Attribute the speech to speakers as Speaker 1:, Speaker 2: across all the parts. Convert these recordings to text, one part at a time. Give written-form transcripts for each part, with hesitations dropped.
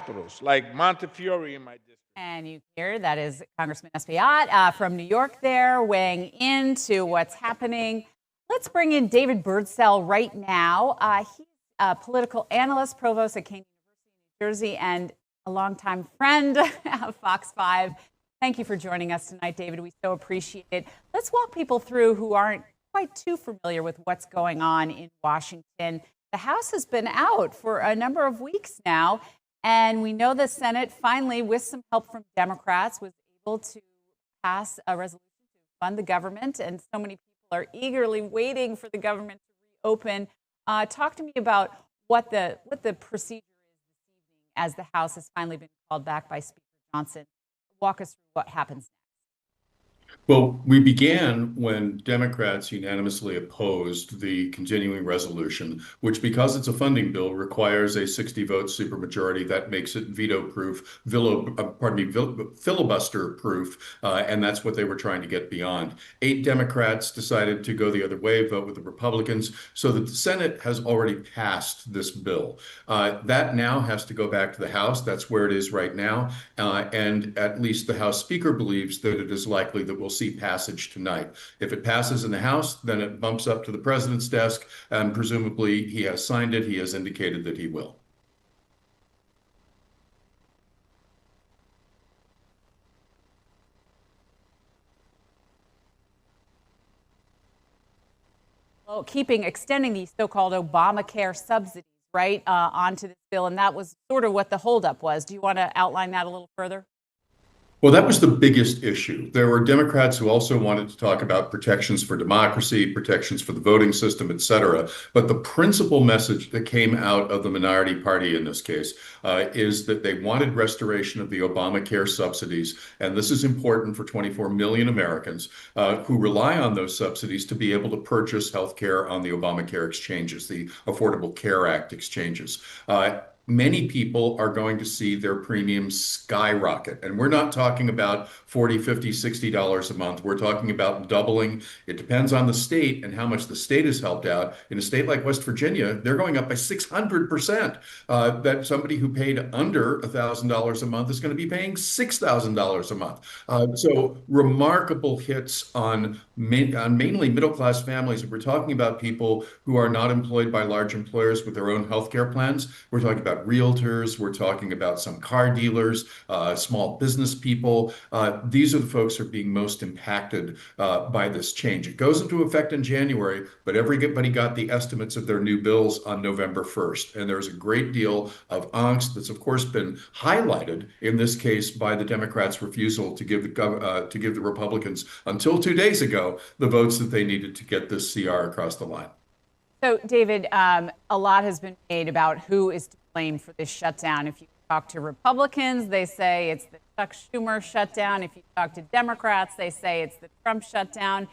Speaker 1: capitals, like Montefiore in my district.
Speaker 2: And you hear that is Congressman Espaillat from New York there weighing into what's happening. Let's bring in David Birdsell right now. He's a political analyst, provost at Kean University, New Jersey, and a longtime friend of Fox 5. Thank you for joining us tonight, David. We so appreciate it. Let's walk people through who aren't quite too familiar with what's going on in Washington. The House has been out for a number of weeks now. And we know the Senate finally, with some help from Democrats, was able to pass a resolution to fund the government. And so many people are eagerly waiting for the government to reopen. Talk to me about what the procedure is this evening as the House has finally been called back by Speaker Johnson. Walk us through what happens next.
Speaker 3: Well, we began when Democrats unanimously opposed the continuing resolution, which, because it's a funding bill, requires a 60-vote supermajority. That makes it veto-proof, filibuster-proof, and that's what they were trying to get beyond. 8 Democrats decided to go the other way, vote with the Republicans, so that the Senate has already passed this bill. That now has to go back to the House. That's where it is right now, and at least the House Speaker believes that it is likely that we'll see passage tonight. If it passes in the House, then it bumps up to the president's desk, and presumably he has signed it. He has indicated that he will.
Speaker 2: Well, extending the so-called Obamacare subsidies, right, onto this bill, and that was sort of what the holdup was. Do you want to outline that a little further?
Speaker 3: Well, that was the biggest issue. There were Democrats who also wanted to talk about protections for democracy, protections for the voting system, et cetera. But the principal message that came out of the minority party in this case is that they wanted restoration of the Obamacare subsidies. And this is important for 24 million Americans who rely on those subsidies to be able to purchase health care on the Obamacare exchanges, the Affordable Care Act exchanges. Many people are going to see their premiums skyrocket. And we're not talking about $40, $50, $60 a month. We're talking about doubling. It depends on the state and how much the state has helped out. In a state like West Virginia, they're going up by 600%. That somebody who paid under $1,000 a month is going to be paying $6,000 a month. So remarkable hits on mainly middle-class families. We're talking about people who are not employed by large employers with their own health care plans. We're talking about realtors. We're talking about some car dealers, small business people. These are the folks who are being most impacted by this change. It goes into effect in January, but everybody got the estimates of their new bills on November 1st. And there's a great deal of angst that's, of course, been highlighted in this case by the Democrats' refusal to give the Republicans, until 2 days ago, the votes that they needed to get this CR across the line.
Speaker 2: So, David, a lot has been made about who is to blame for this shutdown. If you talk to Republicans, they say it's the Chuck Schumer shutdown. If you talk to Democrats, they say it's the Trump shutdown.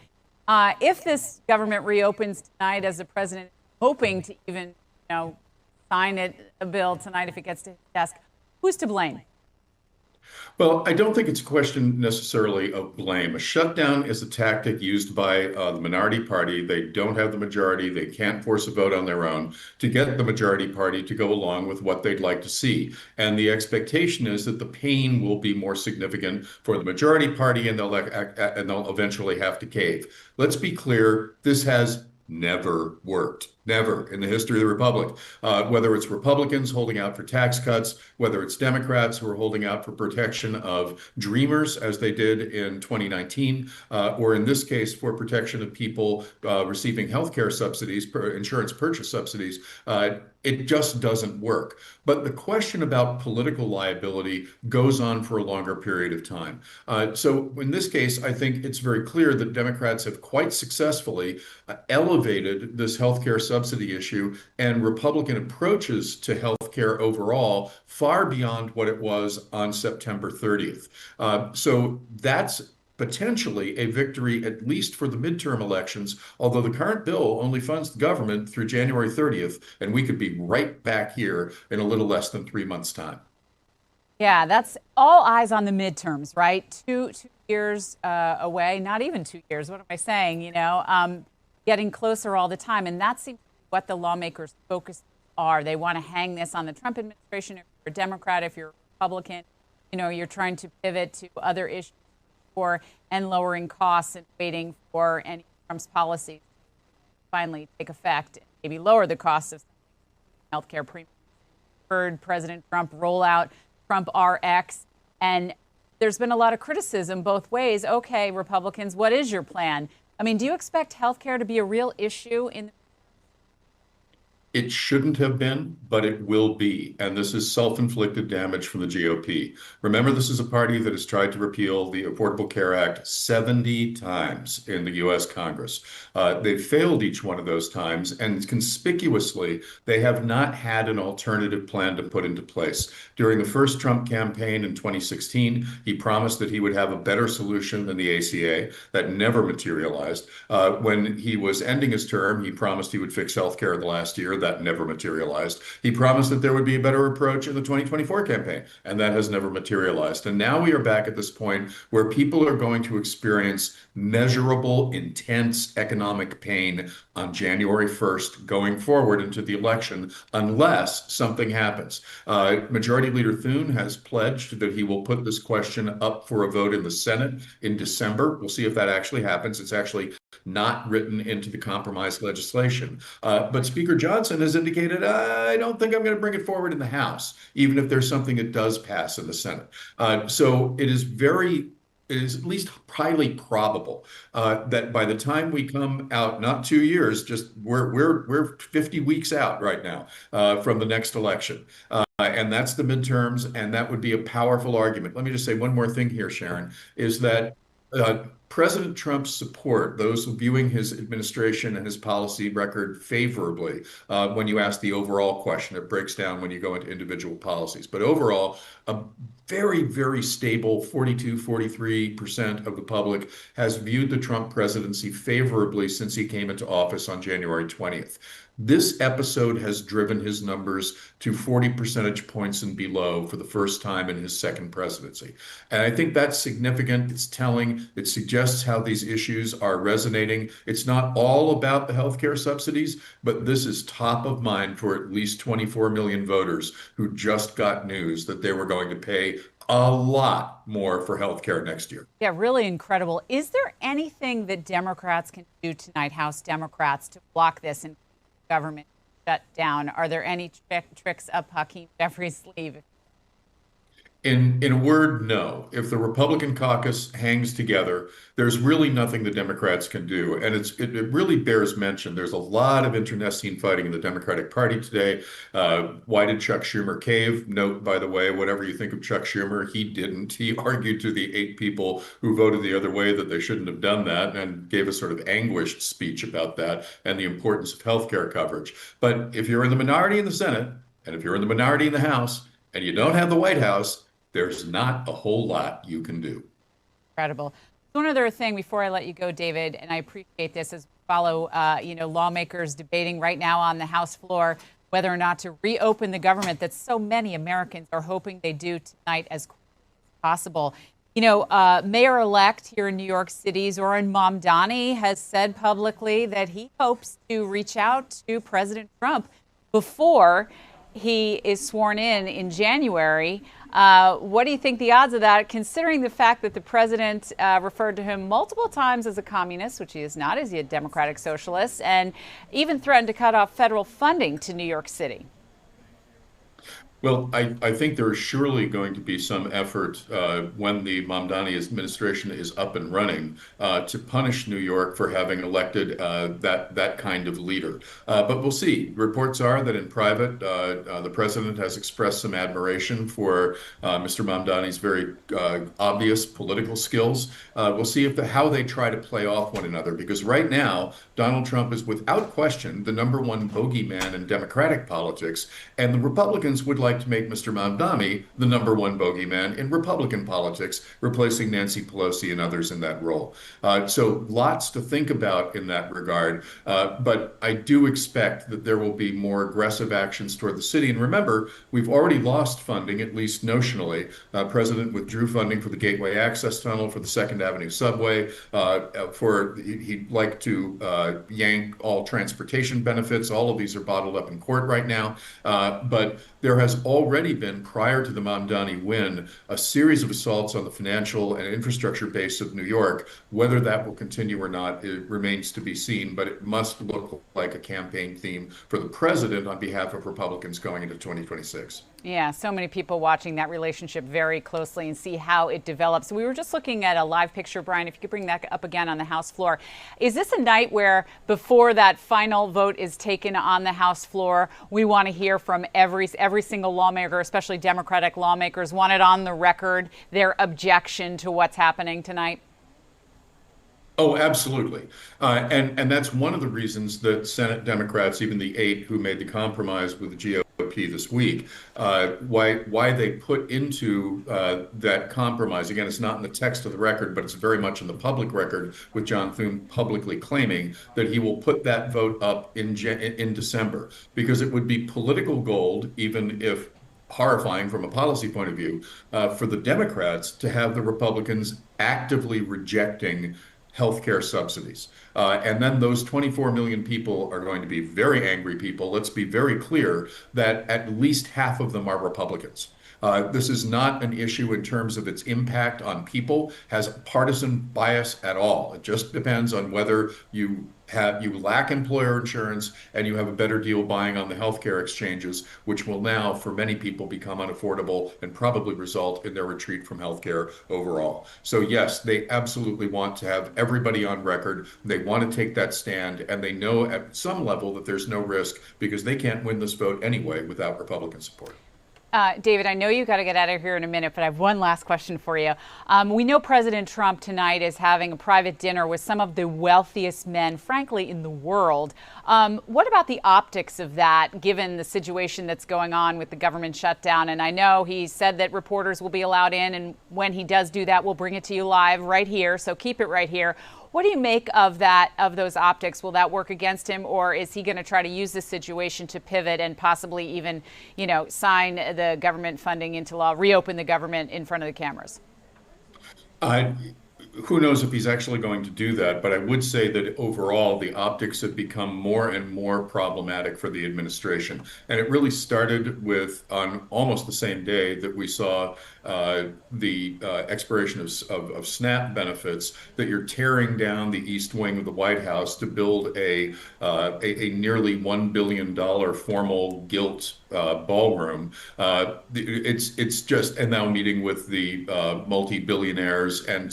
Speaker 2: If this government reopens tonight, as the president is hoping to even, sign a bill tonight if it gets to his desk, who's to blame?
Speaker 3: Well, I don't think it's a question necessarily of blame. A shutdown is a tactic used by the minority party. They don't have the majority. They can't force a vote on their own to get the majority party to go along with what they'd like to see. And the expectation is that the pain will be more significant for the majority party, and they'll eventually have to cave. Let's be clear, this has never worked. Never in the history of the Republic. Whether it's Republicans holding out for tax cuts, whether it's Democrats who are holding out for protection of dreamers, as they did in 2019, or in this case, for protection of people receiving healthcare subsidies, insurance purchase subsidies, it just doesn't work. But the question about political liability goes on for a longer period of time. So in this case, I think it's very clear that Democrats have quite successfully elevated this healthcare subsidy issue and Republican approaches to healthcare overall far beyond what it was on September 30th. So that's potentially a victory, at least for the midterm elections, although the current bill only funds the government through January 30th, and we could be right back here in a little less than 3 months' time.
Speaker 2: Yeah, that's all eyes on the midterms, right? Two years away, not even 2 years. What am I saying? Getting closer all the time. And that seems what the lawmakers' focus are. They want to hang this on the Trump administration, you're a Democrat, if you're a Republican, you're trying to pivot to other issues and lowering costs and waiting for any of Trump's policies to finally take effect and maybe lower the cost of healthcare premiums. Heard President Trump roll out Trump RX, and there's been a lot of criticism both ways. Okay, Republicans, what is your plan? I mean, do you expect healthcare to be a real issue in the
Speaker 3: It shouldn't have been, but it will be. And this is self-inflicted damage from the GOP. Remember, this is a party that has tried to repeal the Affordable Care Act 70 times in the US Congress. They've failed each one of those times, and conspicuously, they have not had an alternative plan to put into place. During the first Trump campaign in 2016, he promised that he would have a better solution than the ACA. That never materialized. When he was ending his term, he promised he would fix healthcare the last year. That never materialized. He promised that there would be a better approach in the 2024 campaign, and that has never materialized. And now we are back at this point where people are going to experience measurable, intense economic pain on January 1st going forward into the election, unless something happens. Majority Leader Thune has pledged that he will put this question up for a vote in the Senate in December. We'll see if that actually happens. It's actually not written into the compromise legislation. But Speaker Johnson has indicated, I don't think I'm going to bring it forward in the House, even if there's something that does pass in the Senate. So it is at least highly probable that by the time we come out, not 2 years, just we're 50 weeks out right now from the next election. And that's the midterms, and that would be a powerful argument. Let me just say one more thing here, Sharon, is that President Trump's support, those viewing his administration and his policy record favorably, when you ask the overall question, it breaks down when you go into individual policies. But overall, a very, very stable 42, 43% of the public has viewed the Trump presidency favorably since he came into office on January 20th. This episode has driven his numbers to 40 percentage points and below for the first time in his second presidency. And I think that's significant. It's telling. It suggests how these issues are resonating. It's not all about the healthcare subsidies, but this is top of mind for at least 24 million voters who just got news that they were going to pay a lot more for healthcare next year.
Speaker 2: Yeah, really incredible. Is there anything that Democrats can do tonight, House Democrats, to block this and government shut down? Are there any tricks up Hakeem Jeffries' sleeve?
Speaker 3: In a word, no. If the Republican caucus hangs together, there's really nothing the Democrats can do. And it really bears mention. There's a lot of internecine fighting in the Democratic Party today. Why did Chuck Schumer cave? Note, by the way, whatever you think of Chuck Schumer, he didn't. He argued to the 8 people who voted the other way that they shouldn't have done that, and gave a sort of anguished speech about that and the importance of health care coverage. But if you're in the minority in the Senate, and if you're in the minority in the House, and you don't have the White House, there's not a whole lot you can do.
Speaker 2: Incredible. One other thing before I let you go, David, and I appreciate this as we follow, lawmakers debating right now on the House floor whether or not to reopen the government that so many Americans are hoping they do tonight as quickly as possible. Mayor-elect here in New York City, Zoran Mamdani, has said publicly that he hopes to reach out to President Trump before he is sworn in January. What do you think the odds of that, considering the fact that the president referred to him multiple times as a communist, which he is not, is he a democratic socialist, and even threatened to cut off federal funding to New York City?
Speaker 3: Well, I think there is surely going to be some effort when the Mamdani administration is up and running to punish New York for having elected that kind of leader. But we'll see. Reports are that in private, the president has expressed some admiration for Mr. Mamdani's very obvious political skills. We'll see how they try to play off one another, because right now, Donald Trump is without question the #1 bogeyman in Democratic politics, and the Republicans would like to make Mr. Mamdani the #1 bogeyman in Republican politics, replacing Nancy Pelosi and others in that role. So lots to think about in that regard. But I do expect that there will be more aggressive actions toward the city. And remember, we've already lost funding, at least notionally. President withdrew funding for the Gateway Access Tunnel, for the 2nd Avenue subway, he'd like to yank all transportation benefits. All of these are bottled up in court right now. But there has already been, prior to the Mamdani win, a series of assaults on the financial and infrastructure base of New York. Whether that will continue or not, it remains to be seen, but it must look like a campaign theme for the president on behalf of Republicans going into 2026.
Speaker 2: Yeah, so many people watching that relationship very closely and see how it develops. We were just looking at a live picture, Brian, if you could bring that up again on the House floor. Is this a night where, before that final vote is taken on the House floor, we want to hear from every single lawmaker, especially Democratic lawmakers, want it on the record, their objection to what's happening tonight?
Speaker 3: Oh, absolutely. And that's one of the reasons that Senate Democrats, even the 8 who made the compromise with the GOP this week, why they put into that compromise. Again, it's not in the text of the record, but it's very much in the public record, with John Thune publicly claiming that he will put that vote up in December, because it would be political gold, even if horrifying from a policy point of view, for the Democrats to have the Republicans actively rejecting healthcare subsidies. And then those 24 million people are going to be very angry people. Let's be very clear that at least half of them are Republicans. This is not an issue in terms of its impact on people, has partisan bias at all. It just depends on whether you lack employer insurance and you have a better deal buying on the healthcare exchanges, which will now, for many people, become unaffordable and probably result in their retreat from healthcare overall. So yes, they absolutely want to have everybody on record. They want to take that stand, and they know at some level that there's no risk, because they can't win this vote anyway without Republican support.
Speaker 2: David, I know you got to get out of here in a minute, but I have one last question for you. We know President Trump tonight is having a private dinner with some of the wealthiest men, frankly, in the world. What about the optics of that, given the situation that's going on with the government shutdown? And I know he said that reporters will be allowed in, and when he does do that, we'll bring it to you live right here. So keep it right here. What do you make of that, of those optics? Will that work against him, or is he going to try to use this situation to pivot and possibly even, sign the government funding into law, reopen the government in front of the cameras?
Speaker 3: Who knows if he's actually going to do that, but I would say that overall the optics have become more and more problematic for the administration. And it really started with, on almost the same day that we saw the expiration of SNAP benefits, that you're tearing down the East Wing of the White House to build a nearly $1 billion formal gilt ballroom. It's just, and now meeting with the multi-billionaires and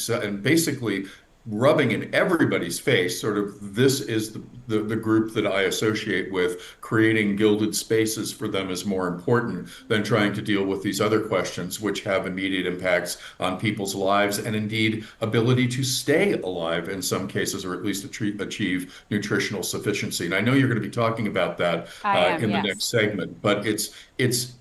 Speaker 3: basically rubbing in everybody's face, sort of, this is the group that I associate with. Creating gilded spaces for them is more important than trying to deal with these other questions, which have immediate impacts on people's lives and indeed ability to stay alive in some cases, or at least achieve nutritional sufficiency. And I know you're going to be talking about that in the next segment, but it's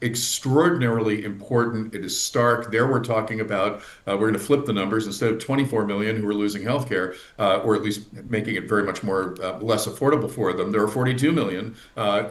Speaker 3: extraordinarily important. It is stark. There we're talking about, we're going to flip the numbers. Instead of 24 million who are losing healthcare, or at least making it very much more less affordable for them, there are 42 million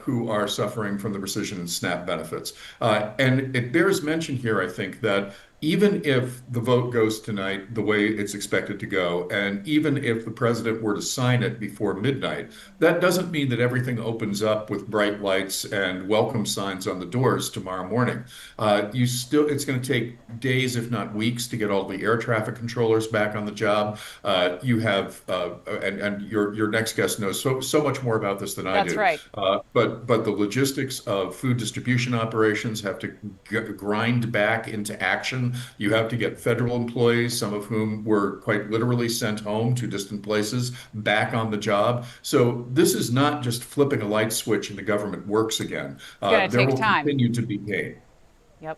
Speaker 3: who are suffering from the rescission and SNAP benefits. And it bears mention here, I think, that even if the vote goes tonight the way it's expected to go, and even if the president were to sign it before midnight, that doesn't mean that everything opens up with bright lights and welcome signs on the doors tomorrow morning. It's going to take days, if not weeks, to get all the air traffic controllers back on the job. You have, and your next guest knows so much more about this than I do.
Speaker 2: That's right.
Speaker 3: But the logistics of food distribution operations have to grind back into action. You have to get federal employees, some of whom were quite literally sent home to distant places, back on the job. So this is not just flipping a light switch and the government works again. There will continue to be pain.
Speaker 2: Yep.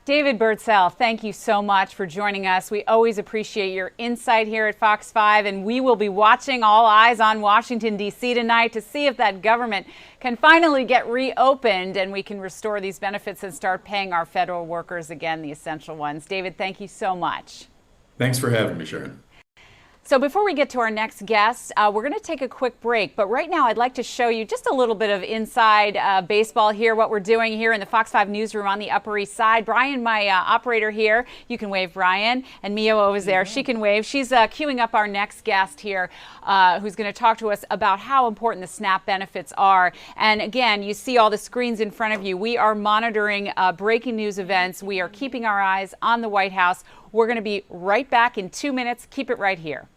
Speaker 2: David Birdsell, thank you so much for joining us. We always appreciate your insight here at Fox 5, and we will be watching, all eyes on Washington, D.C. tonight to see if that government can finally get reopened and we can restore these benefits and start paying our federal workers again, the essential ones. David, thank you so much.
Speaker 3: Thanks for having me, Sharon.
Speaker 2: So before we get to our next guest, we're going to take a quick break. But right now, I'd like to show you just a little bit of inside baseball here, what we're doing here in the Fox 5 newsroom on the Upper East Side. Brian, my operator here, you can wave, Brian. And Mio over there, she can wave. She's queuing up our next guest here, who's going to talk to us about how important the SNAP benefits are. And again, you see all the screens in front of you. We are monitoring breaking news events. We are keeping our eyes on the White House. We're going to be right back in 2 minutes. Keep it right here.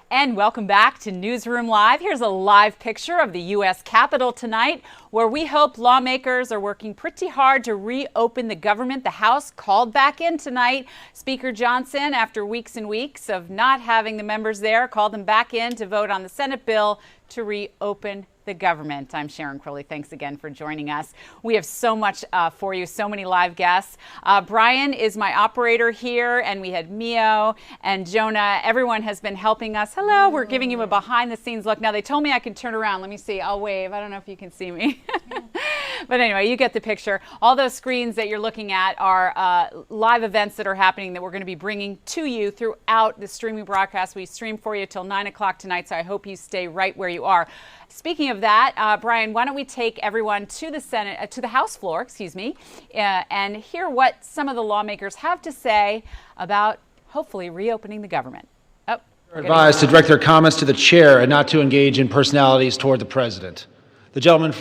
Speaker 2: And welcome back to Newsroom Live. Here's a live picture of the U.S. Capitol tonight, where we hope lawmakers are working pretty hard to reopen the government. The House called back in tonight. Speaker Johnson, after weeks and weeks of not having the members there, called them back in to vote on the Senate bill to reopen the government. I'm Sharon Crowley. Thanks again for joining us. We have so much for you, so many live guests. Brian is my operator here, and we had Mio and Jonah. Everyone has been helping us. Hello, we're giving you a behind the scenes look. Now, they told me I can turn around. Let me see. I'll wave. I don't know if you can see me. But anyway, you get the picture. All those screens that you're looking at are live events that are happening that we're going to be bringing to you throughout the streaming broadcast. We stream for you till 9 o'clock tonight, so I hope you stay right where you are. Speaking of that, Brian, why don't we take everyone to the Senate, to the House floor, and hear what some of the lawmakers have to say about hopefully reopening the government. Oh,
Speaker 4: They're advised to direct their comments to the chair and not to engage in personalities toward the president. The gentleman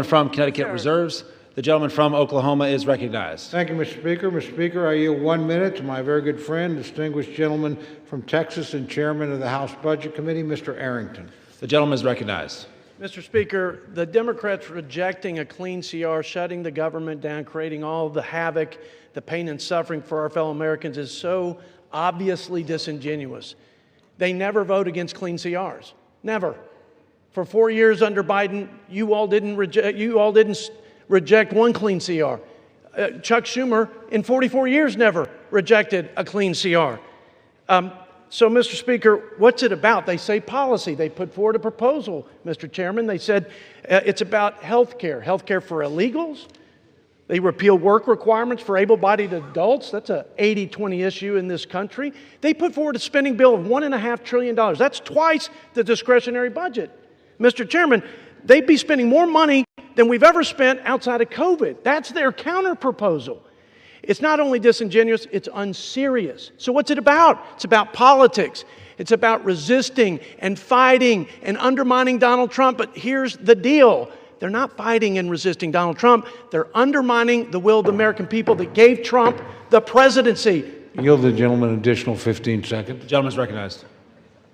Speaker 4: from Connecticut reserves. The gentleman from Oklahoma is recognized.
Speaker 5: Thank you, Mr. Speaker. Mr. Speaker, I yield 1 minute to my very good friend, distinguished gentleman from Texas and chairman of the House Budget Committee, Mr. Arrington.
Speaker 4: The gentleman is recognized.
Speaker 6: Mr. Speaker, the Democrats rejecting a clean CR, shutting the government down, creating all the havoc, the pain and suffering for our fellow Americans is so obviously disingenuous. They never vote against clean CRs. Never. For 4 years under Biden, you all didn't reject one clean CR. Chuck Schumer, in 44 years, never rejected a clean CR. So, Mr. Speaker, what's it about? They say policy. They put forward a proposal, Mr. Chairman. They said it's about health care for illegals. They repeal work requirements for able-bodied adults. That's a 80-20 issue in this country. They put forward a spending bill of $1.5 trillion. That's twice the discretionary budget. Mr. Chairman, they'd be spending more money than we've ever spent outside of COVID. That's their counter-proposal. It's not only disingenuous, it's unserious. So what's it about? It's about politics. It's about resisting and fighting and undermining Donald Trump. But here's the deal. They're not fighting and resisting Donald Trump. They're undermining the will of the American people that gave Trump the presidency.
Speaker 5: Yield the gentleman an additional 15 seconds.
Speaker 4: The gentleman is recognized.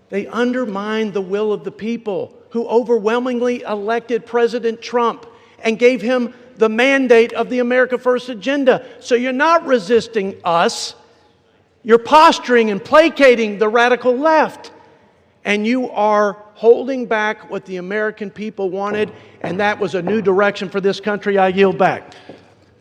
Speaker 6: They undermined the will of the people who overwhelmingly elected President Trump and gave him the mandate of the America First agenda. So you're not resisting us. You're posturing and placating the radical left. And you are holding back what the American people wanted, and that was a new direction for this country. I yield back.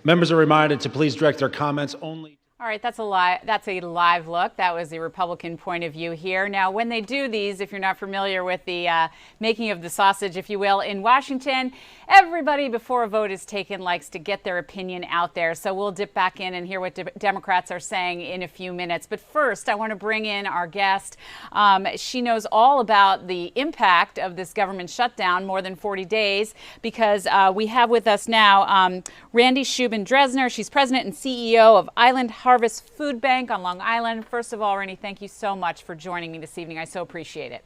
Speaker 4: Members are reminded to please direct their comments only.
Speaker 2: All right, that's a live look. That was the Republican point of view here. Now, when they do these, if you're not familiar with the making of the sausage, if you will, in Washington, everybody before a vote is taken likes to get their opinion out there. So we'll dip back in and hear what Democrats are saying in a few minutes. But first, I want to bring in our guest. She knows all about the impact of this government shutdown, more than 40 days, because we have with us now Randy Shubin-Dresner. She's president and CEO of Island Harvest Food Bank on Long Island. First of all, Randy, thank you so much for joining me this evening. I so appreciate it.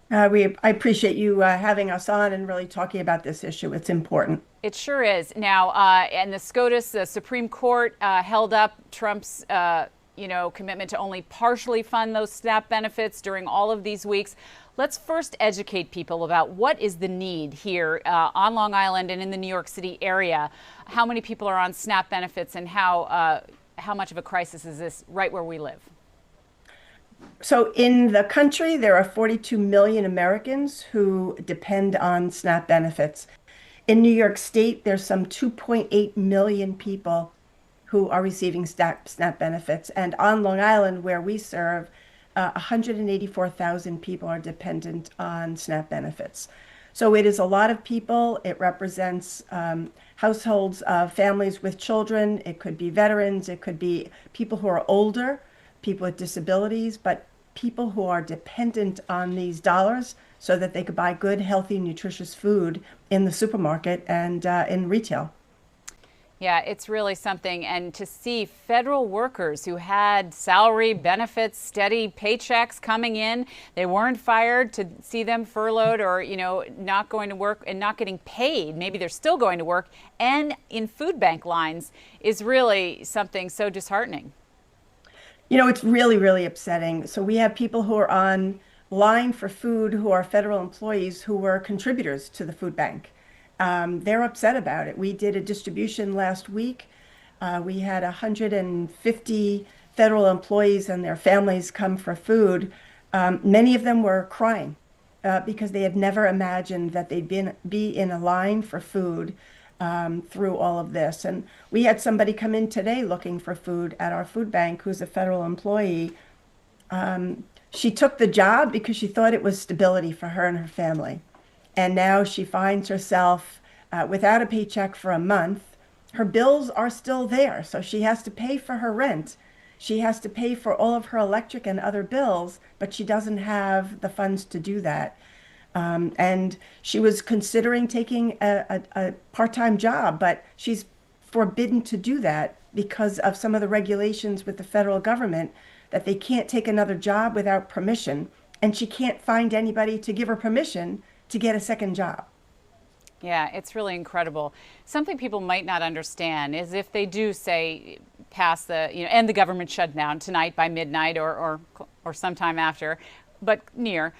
Speaker 7: I appreciate you having us on and really talking about this issue. It's important.
Speaker 2: It sure is. Now, and the SCOTUS, the Supreme Court, held up Trump's commitment to only partially fund those SNAP benefits during all of these weeks. Let's first educate people about what is the need here on Long Island and in the New York City area. How many people are on SNAP benefits, and how much of a crisis is this right where we live?
Speaker 7: So in the country, there are 42 million Americans who depend on SNAP benefits. In New York State, there's some 2.8 million people who are receiving SNAP benefits. And on Long Island, where we serve, 184,000 people are dependent on SNAP benefits. So it is a lot of people. It represents households of families with children. It could be veterans. It could be people who are older, people with disabilities, but people who are dependent on these dollars so that they could buy good, healthy, nutritious food in the supermarket and in retail.
Speaker 2: Yeah, it's really something. And to see federal workers who had salary, benefits, steady paychecks coming in, they weren't fired, to see them furloughed or, not going to work and not getting paid. Maybe they're still going to work and in food bank lines is really something so disheartening.
Speaker 7: It's really, really upsetting. So we have people who are on line for food who are federal employees who were contributors to the food bank. They're upset about it. We did a distribution last week. We had 150 federal employees and their families come for food. Many of them were crying because they had never imagined that they'd be in a line for food through all of this. And we had somebody come in today looking for food at our food bank who's a federal employee. She took the job because she thought it was stability for her and her family. And now she finds herself without a paycheck for a month. Her bills are still there, so she has to pay for her rent. She has to pay for all of her electric and other bills, but she doesn't have the funds to do that. And she was considering taking a part-time job, but she's forbidden to do that because of some of the regulations with the federal government that they can't take another job without permission, and she can't find anybody to give her permission to get a second job.
Speaker 2: Yeah, it's really incredible. Something people might not understand is if they do say pass end the government shutdown tonight by midnight or sometime after, but near,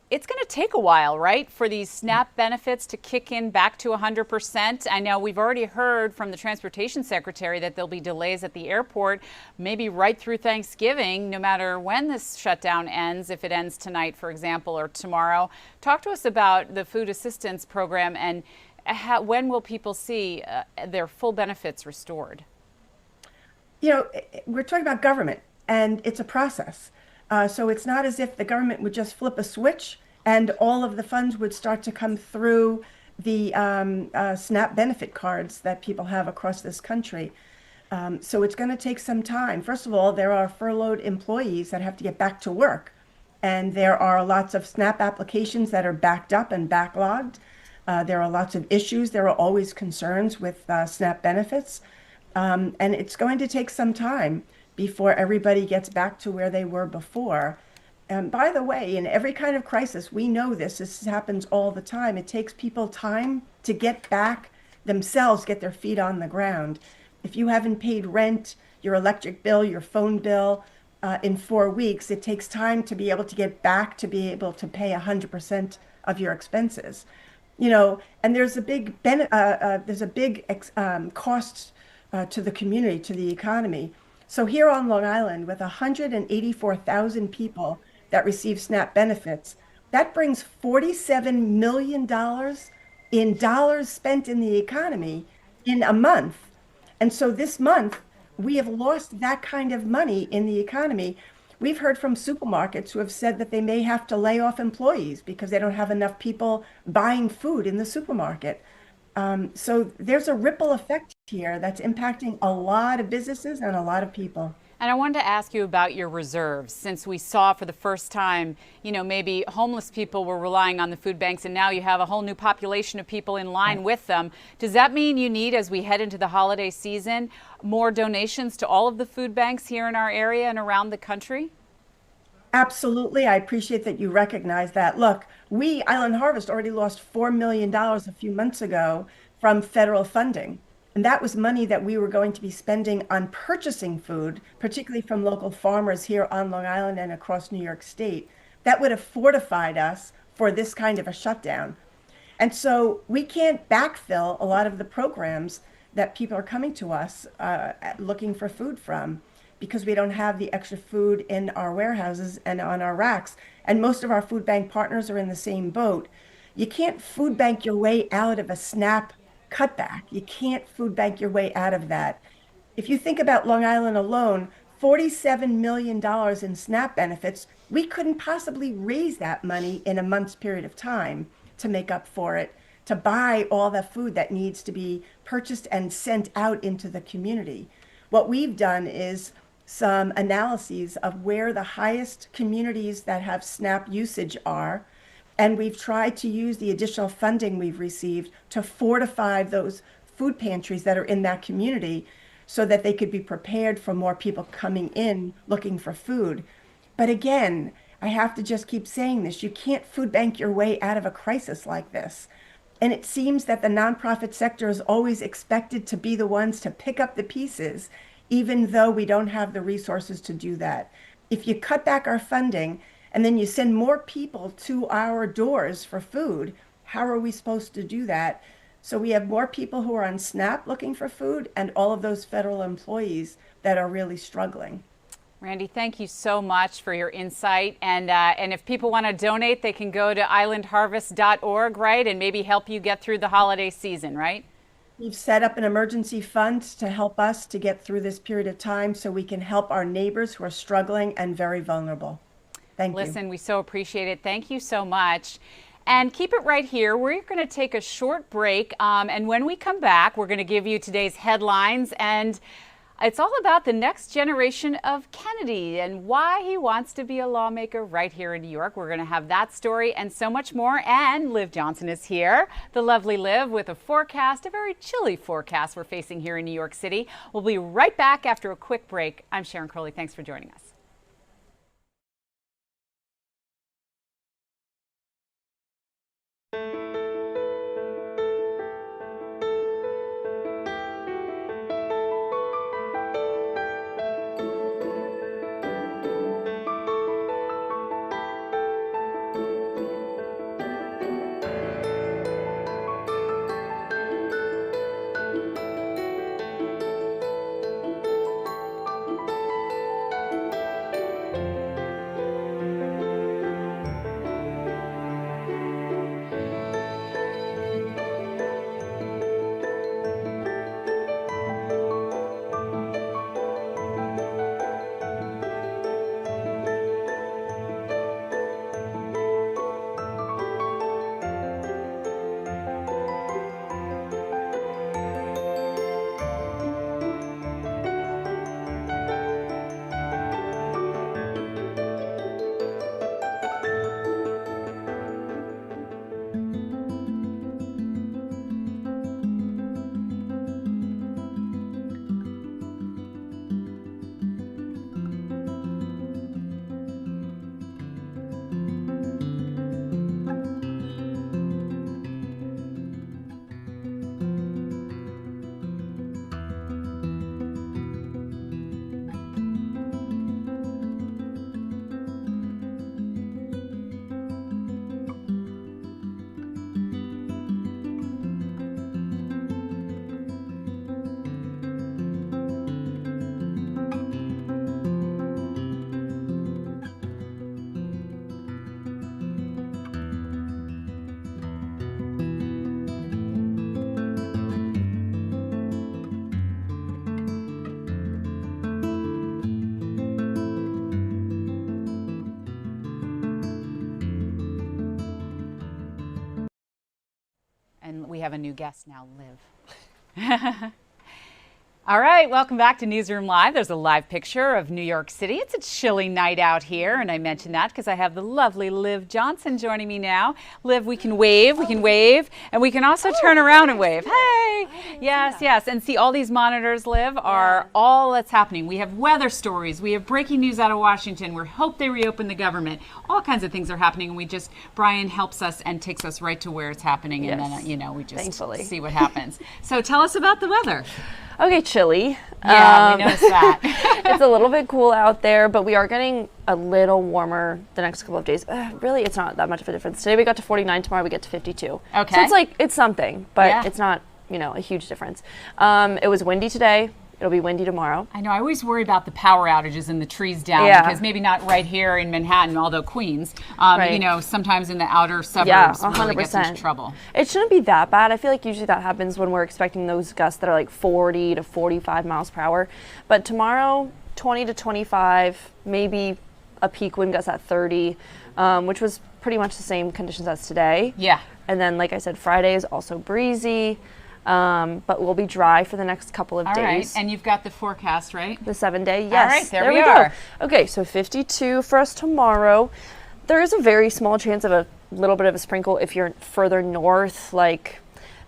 Speaker 2: it's going to take a while, right, for these SNAP benefits to kick in back to 100%. I know we've already heard from the transportation secretary that there'll be delays at the airport, maybe right through Thanksgiving, no matter when this shutdown ends, if it ends tonight, for example, or tomorrow. Talk to us about the food assistance program and when will people see their full benefits restored?
Speaker 7: We're talking about government, and it's a process. So it's not as if the government would just flip a switch and all of the funds would start to come through the SNAP benefit cards that people have across this country. So it's going to take some time. First of all, there are furloughed employees that have to get back to work. And there are lots of SNAP applications that are backed up and backlogged. There are lots of issues. There are always concerns with SNAP benefits. And it's going to take some time before everybody gets back to where they were before. And by the way, in every kind of crisis, we know this happens all the time. It takes people time to get back themselves, get their feet on the ground. If you haven't paid rent, your electric bill, your phone bill in 4 weeks, it takes time to be able to get back to be able to pay 100% of your expenses. And there's a big cost to the community, to the economy. So here on Long Island, with 184,000 people that receive SNAP benefits, that brings $47 million in dollars spent in the economy in a month. And so this month, we have lost that kind of money in the economy. We've heard from supermarkets who have said that they may have to lay off employees because they don't have enough people buying food in the supermarket. So there's a ripple effect here that's impacting a lot of businesses and a lot of people.
Speaker 2: And I wanted to ask you about your reserves, since we saw for the first time, maybe homeless people were relying on the food banks, and now you have a whole new population of people in line with them. Does that mean you need, as we head into the holiday season, more donations to all of the food banks here in our area and around the country?
Speaker 7: Absolutely. I appreciate that you recognize that. Look, we, Island Harvest, already lost $4 million a few months ago from federal funding. And that was money that we were going to be spending on purchasing food, particularly from local farmers here on Long Island and across New York State. That would have fortified us for this kind of a shutdown. And so we can't backfill a lot of the programs that people are coming to us looking for food from, because we don't have the extra food in our warehouses and on our racks. And most of our food bank partners are in the same boat. You can't food bank your way out of a SNAP cutback. You can't food bank your way out of that. If you think about Long Island alone, $47 million in SNAP benefits, we couldn't possibly raise that money in a month's period of time to make up for it, to buy all the food that needs to be purchased and sent out into the community. What we've done is some analyses of where the highest communities that have SNAP usage are, and we've tried to use the additional funding we've received to fortify those food pantries that are in that community so that they could be prepared for more people coming in looking for food. But again, I have to just keep saying this, you can't food bank your way out of a crisis like this. And it seems that the nonprofit sector is always expected to be the ones to pick up the pieces, even though we don't have the resources to do that. If you cut back our funding, and then you send more people to our doors for food, how are we supposed to do that? So we have more people who are on SNAP looking for food, and all of those federal employees that are really struggling.
Speaker 2: Randy, thank you so much for your insight. And if people want to donate, they can go to islandharvest.org, right? And maybe help you get through the holiday season, right?
Speaker 7: We've set up an emergency fund to help us to get through this period of time so we can help our neighbors who are struggling and very vulnerable. Thank you.
Speaker 2: Listen, we so appreciate it. Thank you so much. And keep it right here. We're going to take a short break. And when we come back, we're going to give you today's headlines. And it's all about the next generation of Kennedy and why he wants to be a lawmaker right here in New York. We're going to have that story and so much more. And Liv Johnson is here, the lovely Liv, with a forecast, a very chilly forecast we're facing here in New York City. We'll be right back after a quick break. I'm Sharon Crowley. Thanks for joining us. we have a new guest now, Liv. All right, welcome back to Newsroom Live. There's a live picture of New York City. It's a chilly night out here, and I mentioned that because I have the lovely Liv Johnson joining me now. Liv, we can wave, and we can also turn around and wave. Hey! Yes, yes. And see, all these monitors, Liv, are all that's happening. We have weather stories. We have breaking news out of Washington. We hope they reopen the government. All kinds of things are happening, and Brian helps us and takes us right to where it's happening, and then, we just see what happens. So tell us about the weather.
Speaker 8: Okay, chilly.
Speaker 2: Yeah, we noticed that.
Speaker 8: It's a little bit cool out there, but we are getting a little warmer the next couple of days. Really, it's not that much of a difference. Today we got to 49, tomorrow we get to 52.
Speaker 2: Okay.
Speaker 8: So it's something, but it's not, a huge difference. It was windy today. It'll be windy tomorrow.
Speaker 2: I know. I always worry about the power outages and the trees down because maybe not right here in Manhattan, although Queens, sometimes in the outer suburbs really gets into trouble.
Speaker 8: It shouldn't be that bad. I feel like usually that happens when we're expecting those gusts that are like 40 to 45 miles per hour. But tomorrow, 20 to 25, maybe a peak wind gust at 30, which was pretty much the same conditions as today.
Speaker 2: Yeah.
Speaker 8: And then, like I said, Friday is also breezy. But we'll be dry for the next couple of days.
Speaker 2: All right, and you've got the forecast, right?
Speaker 8: The 7-day, yes.
Speaker 2: All right, there we are.
Speaker 8: Go. Okay, so 52 for us tomorrow. There is a very small chance of a little bit of a sprinkle if you're further north, like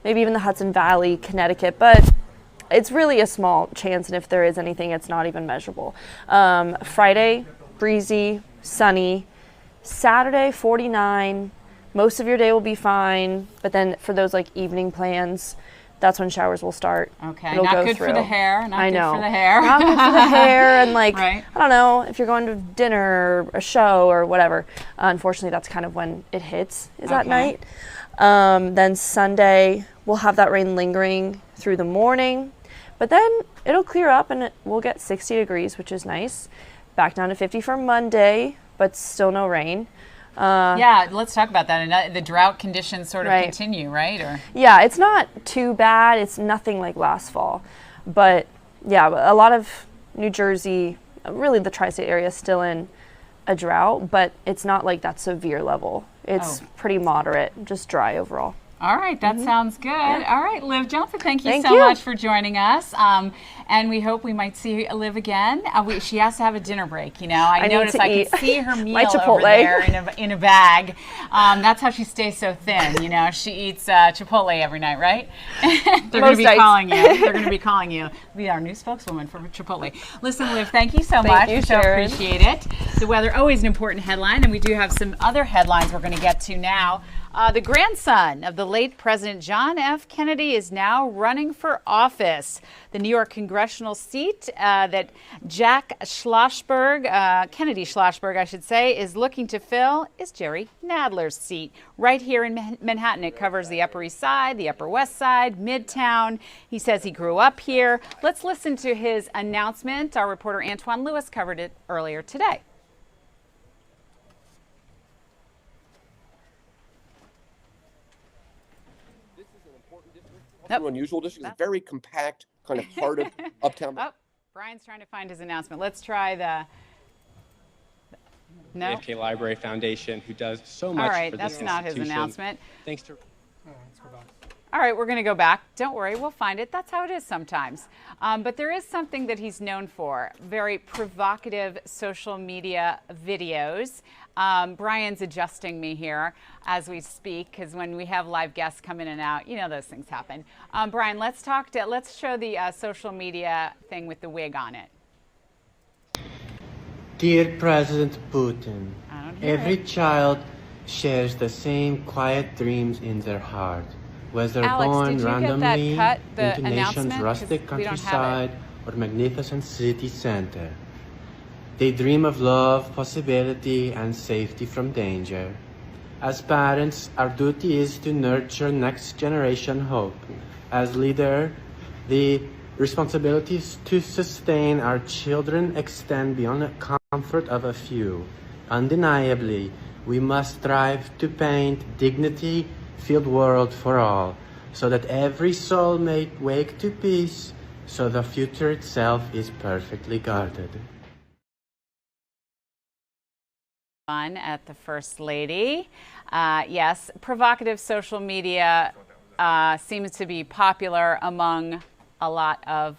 Speaker 8: maybe even the Hudson Valley, Connecticut, but it's really a small chance, and if there is anything, it's not even measurable. Friday, breezy, sunny. Saturday, 49. Most of your day will be fine, but then for those like evening plans, that's when showers will start.
Speaker 2: Okay, not good for the hair.
Speaker 8: I know.
Speaker 2: Not good for the hair.
Speaker 8: Not good for the hair, and
Speaker 2: right.
Speaker 8: I don't know, if you're going to dinner or a show or whatever. Unfortunately, that's kind of when it hits, is at night. Then Sunday, we'll have that rain lingering through the morning, but then it'll clear up and we'll get 60 degrees, which is nice. Back down to 50 for Monday, but still no rain.
Speaker 2: Let's talk about that. And the drought conditions sort of continue, right? Or
Speaker 8: yeah, it's not too bad. It's nothing like last fall. But yeah, a lot of New Jersey, really the tri-state area, is still in a drought, but it's not like that severe level. It's pretty moderate, just dry overall.
Speaker 2: All right, that sounds good. Yeah. All right, Liv Johnson, thank you so much for joining us. And we hope we might see Liv again. She has to have a dinner break, I noticed I could see her meal over there in a bag. That's how she stays so thin, She eats Chipotle every night, right? They're going to be calling you. They're going to be calling you. Be our new spokeswoman for Chipotle. Listen, Liv, thank you so much.
Speaker 8: Thank you,
Speaker 2: so
Speaker 8: Sharon.
Speaker 2: Appreciate it. The weather, always an important headline, and we do have some other headlines we're going to get to now. The grandson of the late President John F. Kennedy is now running for office. The New York congressional seat that Jack Schlossberg, Kennedy Schlossberg, I should say, is looking to fill is Jerry Nadler's seat. Right here in Manhattan, it covers the Upper East Side, the Upper West Side, Midtown. He says he grew up here. Let's listen to his announcement. Our reporter Antoine Lewis covered it earlier today.
Speaker 9: Unusual district. It's a very compact kind of part of uptown.
Speaker 2: Oh, Brian's trying to find his announcement. Let's try the. No.
Speaker 10: The AFK Library Foundation, who does so much for this institution.
Speaker 2: All right, that's not his announcement.
Speaker 10: Thanks to.
Speaker 2: All right, we're going to go back. Don't worry, we'll find it. That's how it is sometimes. But there is something that he's known for, very provocative social media videos. Brian's adjusting me here as we speak, because when we have live guests come in and out, those things happen. Brian, let's show the social media thing with the wig on it.
Speaker 11: Dear President Putin, every child shares the same quiet dreams in their heart. Whether born randomly into nation's rustic countryside or magnificent city center. They dream of love, possibility, and safety from danger. As parents, our duty is to nurture next generation hope. As leader, the responsibilities to sustain our children extend beyond the comfort of a few. Undeniably, we must strive to paint dignity-filled world for all, so that every soul may wake to peace, so the future itself is perfectly guarded.
Speaker 2: At the First Lady. Yes, provocative social media seems to be popular among a lot of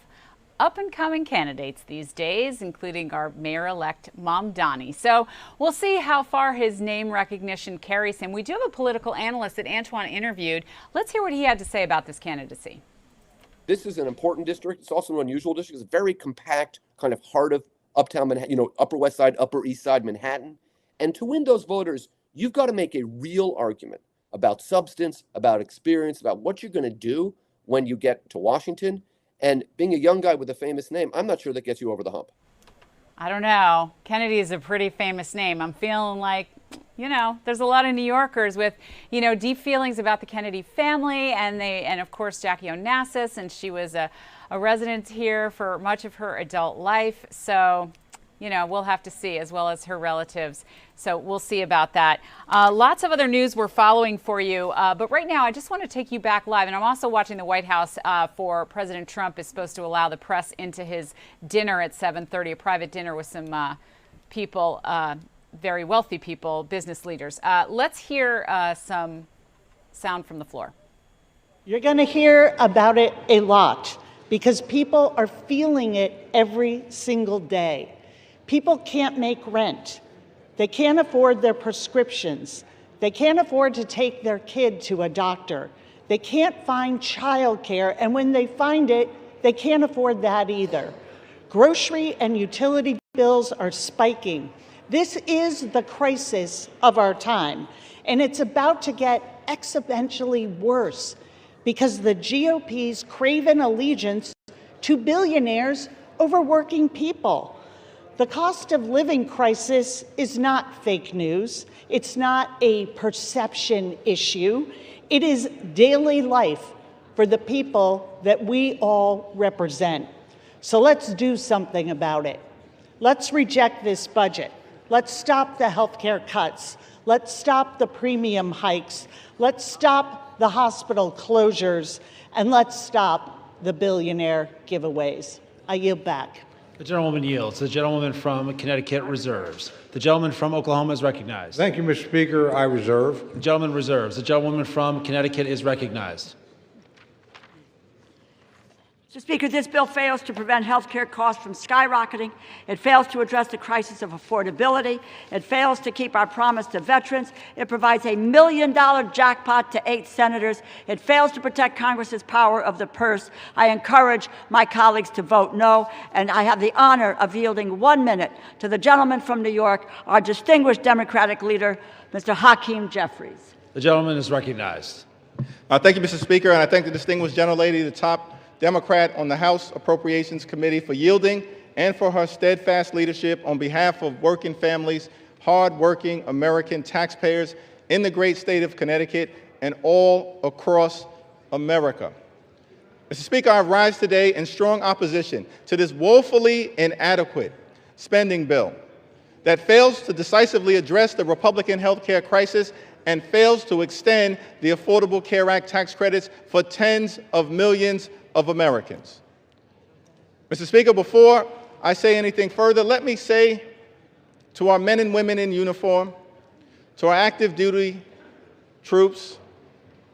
Speaker 2: up-and-coming candidates these days, including our mayor-elect Mom Donnie. So we'll see how far his name recognition carries him. We do have a political analyst that Antoine interviewed. Let's hear what he had to say about this candidacy.
Speaker 9: This is an important district. It's also an unusual district. It's a very compact, kind of heart of uptown Manhattan, Upper West Side, Upper East Side Manhattan. And to win those voters, you've got to make a real argument about substance, about experience, about what you're going to do when you get to Washington. And being a young guy with a famous name, I'm not sure that gets you over the hump.
Speaker 2: I don't know. Kennedy is a pretty famous name. I'm feeling like, there's a lot of New Yorkers with, deep feelings about the Kennedy family, and of course Jackie Onassis, and she was a resident here for much of her adult life. So, we'll have to see, as well as her relatives. So we'll see about that. Lots of other news we're following for you. But right now, I just want to take you back live. And I'm also watching the White House for President Trump is supposed to allow the press into his dinner at 7:30, a private dinner with some people, very wealthy people, business leaders. Let's hear some sound from the floor.
Speaker 12: You're going to hear about it a lot because people are feeling it every single day. People can't make rent. They can't afford their prescriptions. They can't afford to take their kid to a doctor. They can't find childcare, and when they find it, they can't afford that either. Grocery and utility bills are spiking. This is the crisis of our time, and it's about to get exponentially worse because the GOP's craven allegiance to billionaires over working people. The cost of living crisis is not fake news. It's not a perception issue. It is daily life for the people that we all represent. So let's do something about it. Let's reject this budget. Let's stop the healthcare cuts. Let's stop the premium hikes. Let's stop the hospital closures. And let's stop the billionaire giveaways. I yield back.
Speaker 4: The gentlewoman yields. The gentlewoman from Connecticut reserves. The gentleman from Oklahoma is recognized.
Speaker 5: Thank you, Mr. Speaker. I reserve.
Speaker 4: The gentleman reserves. The gentlewoman from Connecticut is recognized.
Speaker 13: Mr. Speaker, this bill fails to prevent health care costs from skyrocketing. It fails to address the crisis of affordability. It fails to keep our promise to veterans. It provides $1 million jackpot to 8 senators. It fails to protect Congress's power of the purse. I encourage my colleagues to vote no, and I have the honor of yielding 1 minute to the gentleman from New York, our distinguished Democratic leader, Mr. Hakeem Jeffries.
Speaker 4: The gentleman is recognized.
Speaker 14: Thank you, Mr. Speaker, and I thank the distinguished gentlelady, the top Democrat on the House Appropriations Committee, for yielding and for her steadfast leadership on behalf of working families, hard-working American taxpayers in the great state of Connecticut and all across America. Mr. Speaker, I rise today in strong opposition to this woefully inadequate spending bill that fails to decisively address the Republican health care crisis and fails to extend the Affordable Care Act tax credits for tens of millions of Americans. Mr. Speaker, before I say anything further, let me say to our men and women in uniform, to our active duty troops,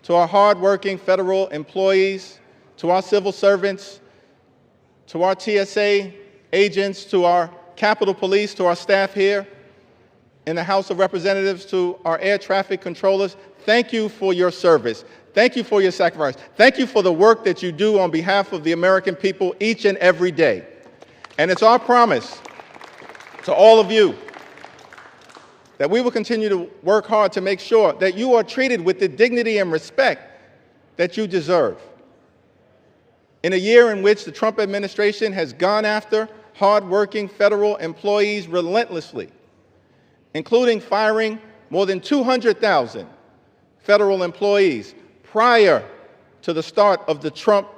Speaker 14: to our hardworking federal employees, to our civil servants, to our TSA agents, to our Capitol Police, to our staff here in the House of Representatives, to our air traffic controllers, thank you for your service. Thank you for your sacrifice. Thank you for the work that you do on behalf of the American people each and every day. And it's our promise to all of you that we will continue to work hard to make sure that you are treated with the dignity and respect that you deserve. In a year in which the Trump administration has gone after hardworking federal employees relentlessly, including firing more than 200,000 federal employees prior to the start of the Trump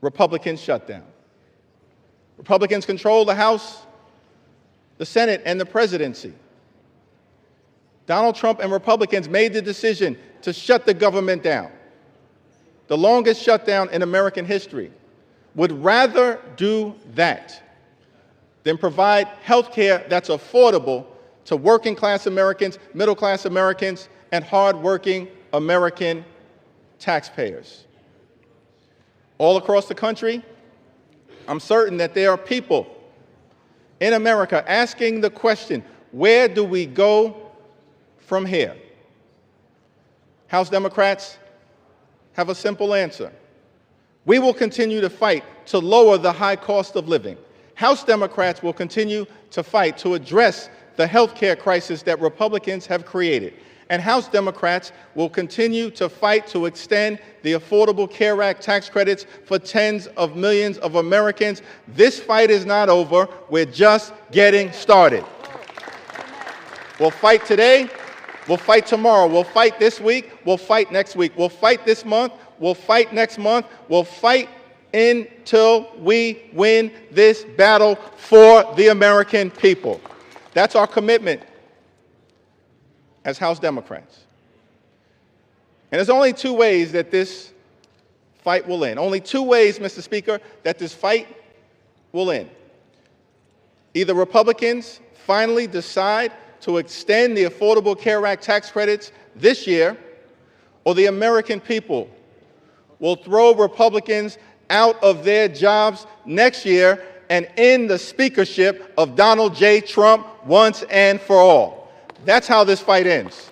Speaker 14: Republican shutdown. Republicans control the House, the Senate, and the presidency. Donald Trump and Republicans made the decision to shut the government down, the longest shutdown in American history. Would rather do that than provide health care that's affordable to working class Americans, middle class Americans, and hardworking American taxpayers. All across the country, I'm certain that there are people in America asking the question, where do we go from here? House Democrats have a simple answer. We will continue to fight to lower the high cost of living. House Democrats will continue to fight to address the health care crisis that Republicans have created. And House Democrats will continue to fight to extend the Affordable Care Act tax credits for tens of millions of Americans. This fight is not over. We're just getting started. We'll fight today. We'll fight tomorrow. We'll fight this week. We'll fight next week. We'll fight this month. We'll fight next month. We'll fight until we win this battle for the American people. That's our commitment as House Democrats. And there's only two ways that this fight will end. Only two ways, Mr. Speaker, that this fight will end. Either Republicans finally decide to extend the Affordable Care Act tax credits this year, or the American people will throw Republicans out of their jobs next year and end the speakership of Donald J. Trump once and for all. That's how this fight ends.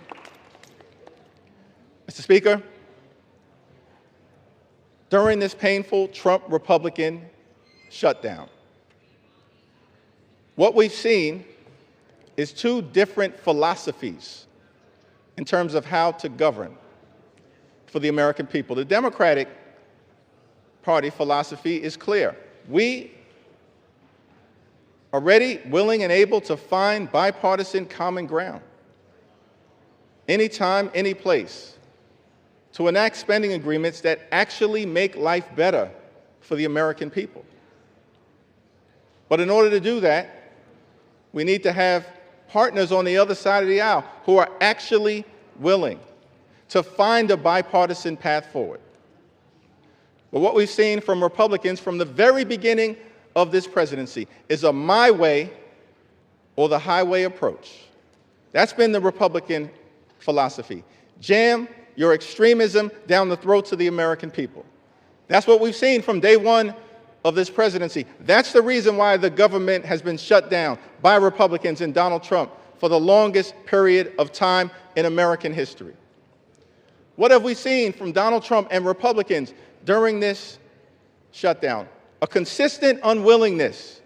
Speaker 14: Mr. Speaker, during this painful Trump-Republican shutdown, what we've seen is two different philosophies in terms of how to govern for the American people. The Democratic Party philosophy is clear. We are ready, willing, and able to find bipartisan common ground anytime, any place, to enact spending agreements that actually make life better for the American people. But in order to do that, we need to have partners on the other side of the aisle who are actually willing to find a bipartisan path forward. But what we've seen from Republicans from the very beginning of this presidency is a my way or the highway approach. That's been the Republican philosophy. Jam your extremism down the throats of the American people. That's what we've seen from day one of this presidency. That's the reason why the government has been shut down by Republicans and Donald Trump for the longest period of time in American history. What have we seen from Donald Trump and Republicans during this shutdown? A consistent unwillingness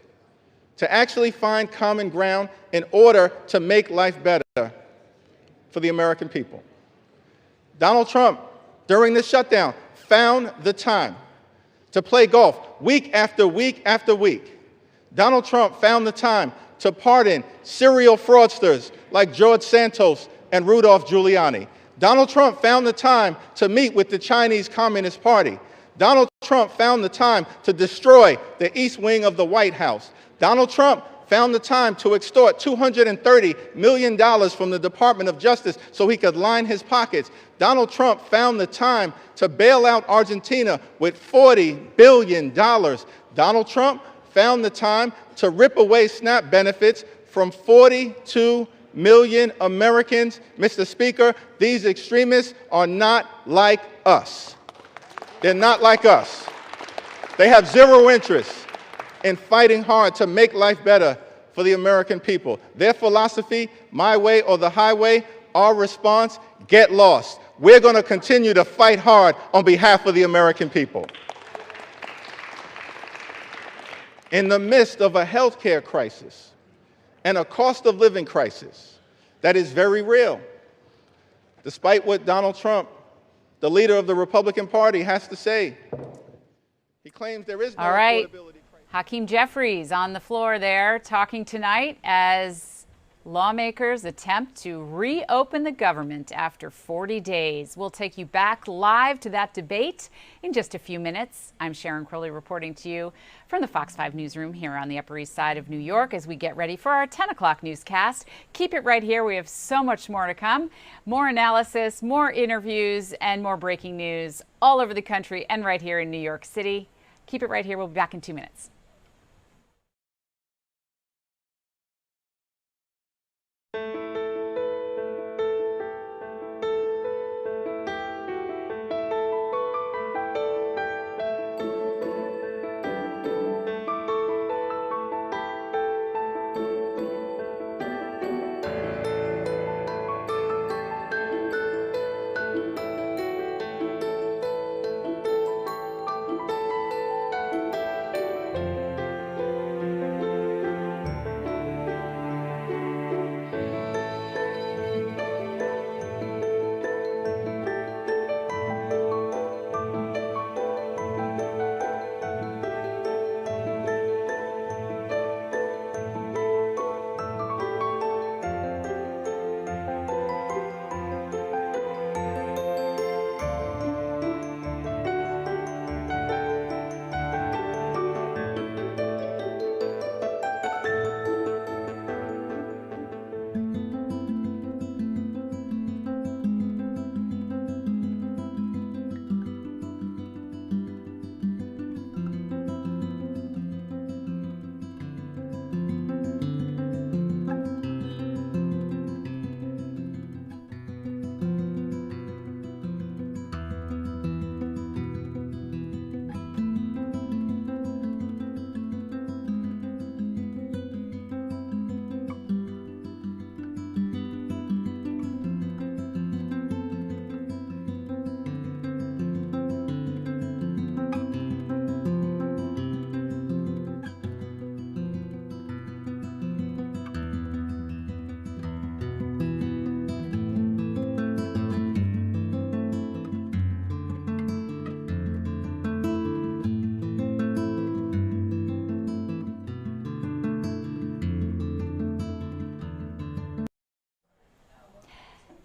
Speaker 14: to actually find common ground in order to make life better for the American people. Donald Trump, during this shutdown, found the time to play golf week after week after week. Donald Trump found the time to pardon serial fraudsters like George Santos and Rudolph Giuliani. Donald Trump found the time to meet with the Chinese Communist Party. Donald Trump found the time to destroy the East Wing of the White House. Donald Trump found the time to extort $230 million from the Department of Justice so he could line his pockets. Donald Trump found the time to bail out Argentina with $40 billion. Donald Trump found the time to rip away SNAP benefits from 42 million Americans. Mr. Speaker, these extremists are not like us. They're not like us. They have zero interest in fighting hard to make life better for the American people. Their philosophy, my way or the highway, our response, get lost. We're going to continue to fight hard on behalf of the American people. In the midst of a health care crisis and a cost of living crisis that is very real, despite what Donald Trump, the leader of the Republican Party, has to say, he claims there is no affordability crisis.
Speaker 2: Hakeem Jeffries on the floor there talking tonight as lawmakers attempt to reopen the government after 40 days. We'll take you back live to that debate in just a few minutes. I'm Sharon Crowley reporting to you from the Fox 5 newsroom here on the Upper East Side of New York as we get ready for our 10 o'clock newscast. Keep it right here. We have so much more to come. More analysis, more interviews, and more breaking news all over the country and right here in New York City. Keep it right here. We'll be back in 2 minutes.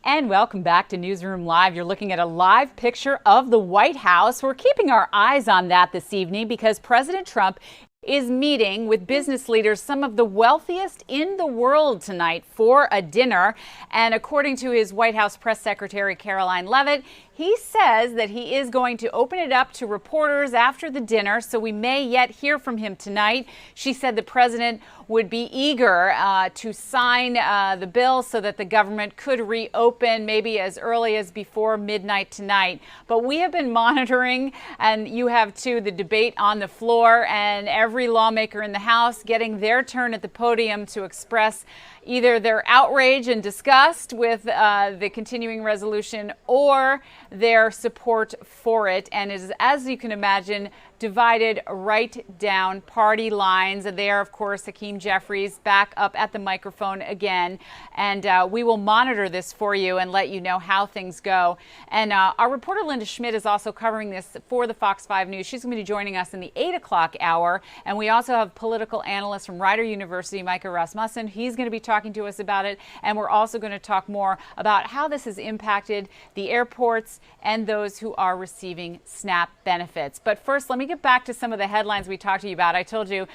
Speaker 2: And welcome back to Newsroom Live. You're looking at a live picture of the White House. We're keeping our eyes on that this evening because President Trump is meeting with business leaders, some of the wealthiest in the world tonight for a dinner. And according to his White House press secretary, Caroline Leavitt, he says that he is going to open it up to reporters after the dinner, so we may yet hear from him tonight. She said the president would be eager to sign the bill so that the government could reopen maybe as early as before midnight tonight. But we have been monitoring, and you have too, the debate on the floor, and every lawmaker in the House getting their turn at the podium to express either their outrage and disgust with the continuing resolution or their support for it. And is, as you can imagine, divided right down party lines. And there, of course, Hakeem Jeffries back up at the microphone again. And we will monitor this for you and let you know how things go. And our reporter Linda Schmidt is also covering this for the Fox 5 News. She's going to be joining us in the 8 o'clock hour. And we also have political analyst from Rider University, Micah Rasmussen. He's going to be talking to us about it. And we're also going to talk more about how this has impacted the airports and those who are receiving SNAP benefits. But first, let me get back to some of the headlines we talked to you about. I told you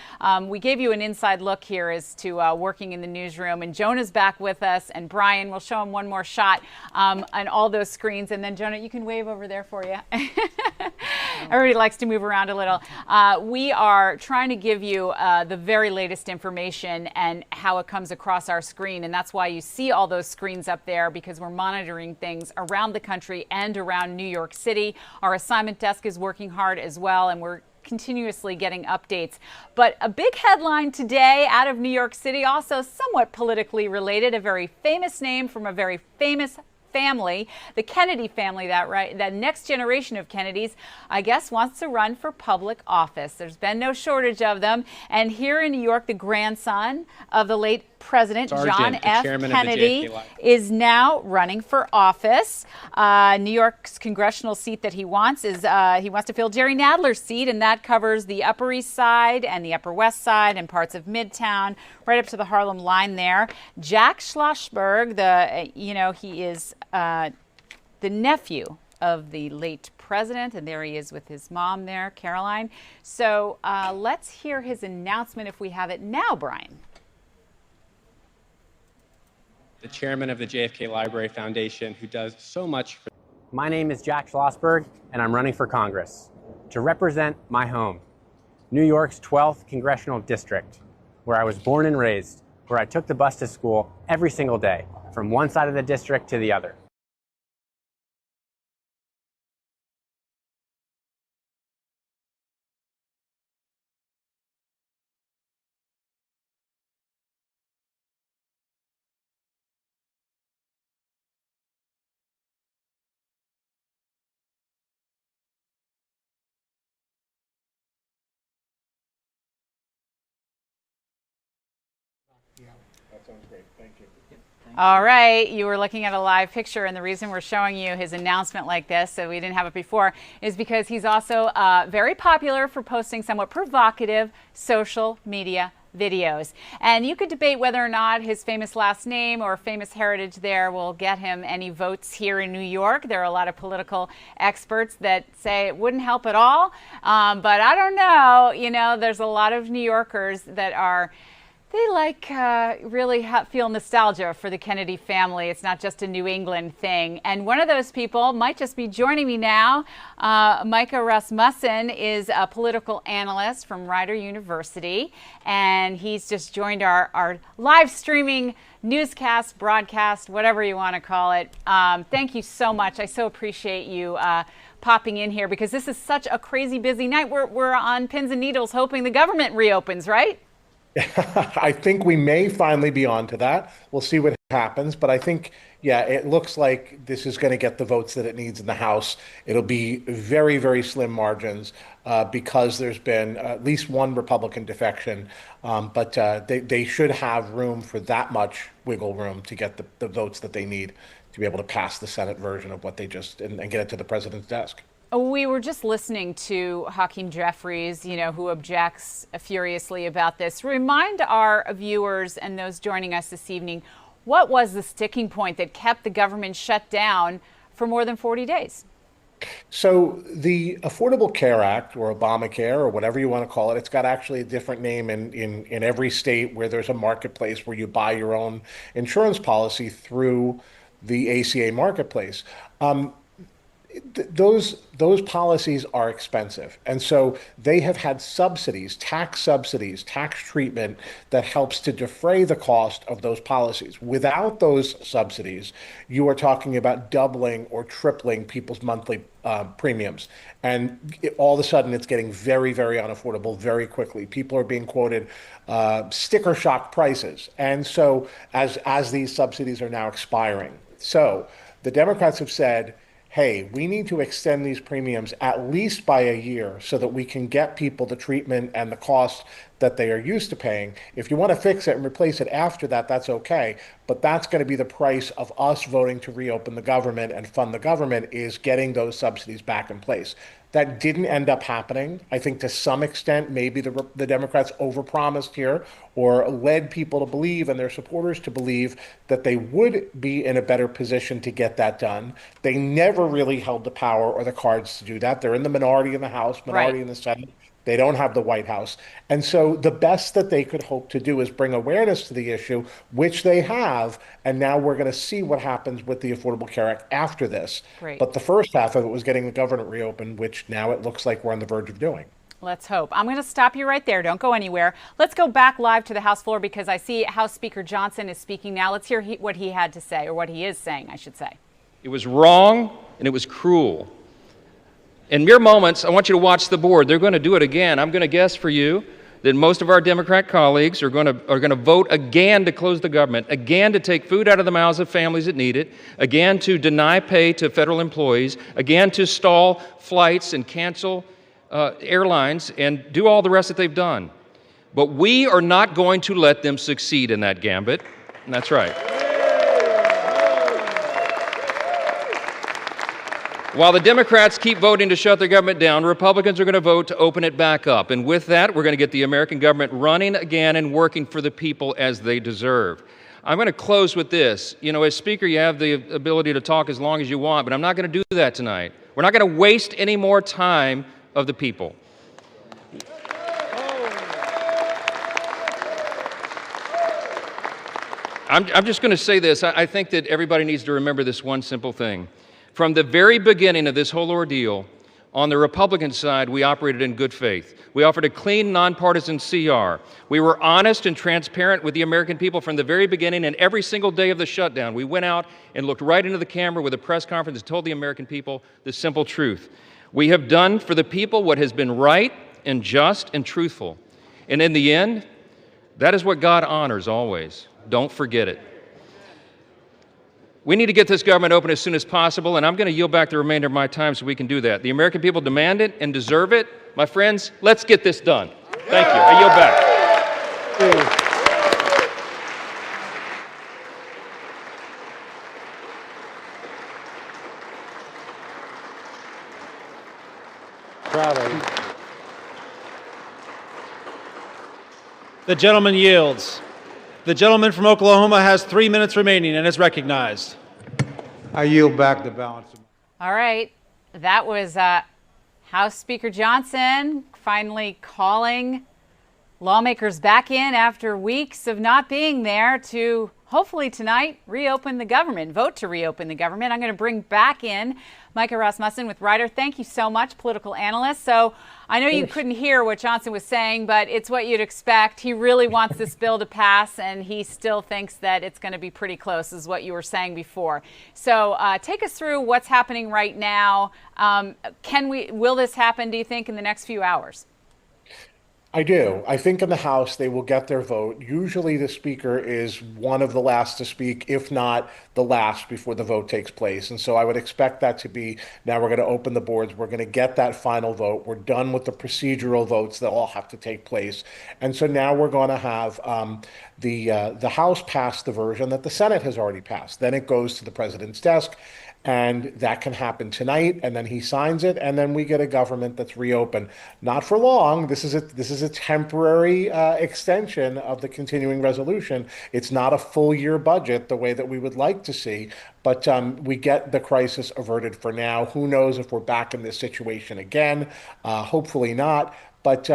Speaker 2: we gave you an inside look here as to working in the newsroom. And Jonah's back with us, and Brian, we'll show him one more shot on all those screens. And then, Jonah, you can wave over there for you. Everybody likes to move around a little. We are trying to give you the very latest information and how it comes across our screen. And that's why you see all those screens up there, because we're monitoring things around the country and around New York City. Our assignment desk is working hard as well, and we're continuously getting updates. But a big headline today out of New York City, also somewhat politically related, a very famous name from a very famous family, the Kennedy family, that next generation of Kennedys, I guess, wants to run for public office. There's been no shortage of them. And here in New York, the grandson of the late President John F. Kennedy is now running for office. New York's congressional seat that he wants is he wants to fill Jerry Nadler's seat, and that covers the Upper East Side and the Upper West Side and parts of Midtown, right up to the Harlem line there. Jack Schlossberg, he is the nephew of the late president, and there he is with his mom there, Caroline. So let's hear his announcement if we have it now, Brian.
Speaker 10: The chairman of the JFK Library Foundation, who does so much for...
Speaker 15: My name is Jack Schlossberg, and I'm running for Congress to represent my home, New York's 12th Congressional District, where I was born and raised, where I took the bus to school every single day, from one side of the district to the other.
Speaker 5: That sounds great. Thank you.
Speaker 2: All right, you were looking at a live picture, and the reason we're showing you his announcement like this, so we didn't have it before, is because he's also very popular for posting somewhat provocative social media videos. And you could debate whether or not his famous last name or famous heritage there will get him any votes here in New York. There are a lot of political experts that say it wouldn't help at all, but I don't know. You know, there's a lot of New Yorkers that are... They really feel nostalgia for the Kennedy family. It's not just a New England thing. And one of those people might just be joining me now. Micah Rasmussen is a political analyst from Rider University, and he's just joined our live streaming newscast, broadcast, whatever you want to call it. Thank you so much. I so appreciate you popping in here, because this is such a crazy busy night. We're on pins and needles hoping the government reopens, right?
Speaker 16: I think we may finally be on to that. We'll see what happens. But I think, yeah, it looks like this is going to get the votes that it needs in the House. It'll be very, very slim margins because there's been at least one Republican defection. But they should have room for that much wiggle room to get the votes that they need to be able to pass the Senate version of what they just and get it to the president's desk.
Speaker 2: We were just listening to Hakeem Jeffries, who objects furiously about this. Remind our viewers and those joining us this evening, What was the sticking point that kept the government shut down for more than 40 days?
Speaker 16: So the Affordable Care Act, or Obamacare, or whatever you want to call it, it's got actually a different name in every state where there's a marketplace where you buy your own insurance policy through the ACA marketplace. Those policies are expensive, and so they have had subsidies, tax treatment that helps to defray the cost of those policies. Without those subsidies, you are talking about doubling or tripling people's monthly premiums, and all of a sudden it's getting very, very unaffordable very quickly. People are being quoted sticker shock prices, and so as these subsidies are now expiring, so the Democrats have said, hey, we need to extend these premiums at least by a year so that we can get people the treatment and the cost that they are used to paying. If you want to fix it and replace it after that, that's okay. But that's going to be the price of us voting to reopen the government and fund the government, is getting those subsidies back in place. That didn't end up happening. I think to some extent, maybe the Democrats overpromised here, or led people to believe, and their supporters to believe, that they would be in a better position to get that done. They never really held the power or the cards to do that. They're in the minority in the House, minority in the Senate. They don't have the White House. And so the best that they could hope to do is bring awareness to the issue, which they have. And now we're going to see what happens with the Affordable Care Act after this.
Speaker 2: Great.
Speaker 16: But the first half of it was getting the government reopened, which now it looks like we're on the verge of doing.
Speaker 2: Let's hope. I'm going to stop you right there. Don't go anywhere. Let's go back live to the House floor because I see House Speaker Johnson is speaking now. Let's hear what he had to say, or what he is saying, I should say.
Speaker 17: It was wrong and it was cruel. In mere moments, I want you to watch the board. They're going to do it again. I'm going to guess for you that most of our Democrat colleagues are going to vote again to close the government, again to take food out of the mouths of families that need it, again to deny pay to federal employees, again to stall flights and cancel airlines and do all the rest that they've done. But we are not going to let them succeed in that gambit. And that's right. While the Democrats keep voting to shut their government down, Republicans are going to vote to open it back up. And with that, we're going to get the American government running again and working for the people as they deserve. I'm going to close with this. You know, as Speaker, you have the ability to talk as long as you want, but I'm not going to do that tonight. We're not going to waste any more time of the people. I'm just going to say this. I think that everybody needs to remember this one simple thing. From the very beginning of this whole ordeal, on the Republican side, we operated in good faith. We offered a clean, nonpartisan CR. We were honest and transparent with the American people from the very beginning, and every single day of the shutdown, we went out and looked right into the camera with a press conference and told the American people the simple truth. We have done for the people what has been right and just and truthful. And in the end, that is what God honors always. Don't forget it. We need to get this government open as soon as possible, and I'm going to yield back the remainder of my time so we can do that. The American people demand it and deserve it. My friends, let's get this done. Thank you. I yield back.
Speaker 4: The gentleman yields. The gentleman from Oklahoma has 3 minutes remaining and is recognized.
Speaker 5: I yield back the balance.
Speaker 2: All right. That was House Speaker Johnson finally calling lawmakers back in after weeks of not being there to hopefully tonight reopen the government, vote to reopen the government. I'm going to bring back in Micah Rasmussen with Ryder. Thank you so much, political analyst. So I know you couldn't hear what Johnson was saying, but it's what you'd expect. He really wants this bill to pass, and he still thinks that it's going to be pretty close, is what you were saying before. So take us through what's happening right now. Will this happen, do you think, in the next few hours?
Speaker 16: I do. I think in the House they will get their vote. Usually the Speaker is one of the last to speak, if not the last, before the vote takes place. And so I would expect that to be, now we're going to open the boards, we're going to get that final vote, we're done with the procedural votes that all have to take place. And so now we're going to have the House pass the version that the Senate has already passed. Then it goes to the President's desk, And that can happen tonight, and then he signs it, and then we get a government that's reopened. Not for long. This is a temporary extension of the continuing resolution. It's not a full year budget the way that we would like to see, but we get the crisis averted for now. Who knows if we're back in this situation again? Hopefully not. But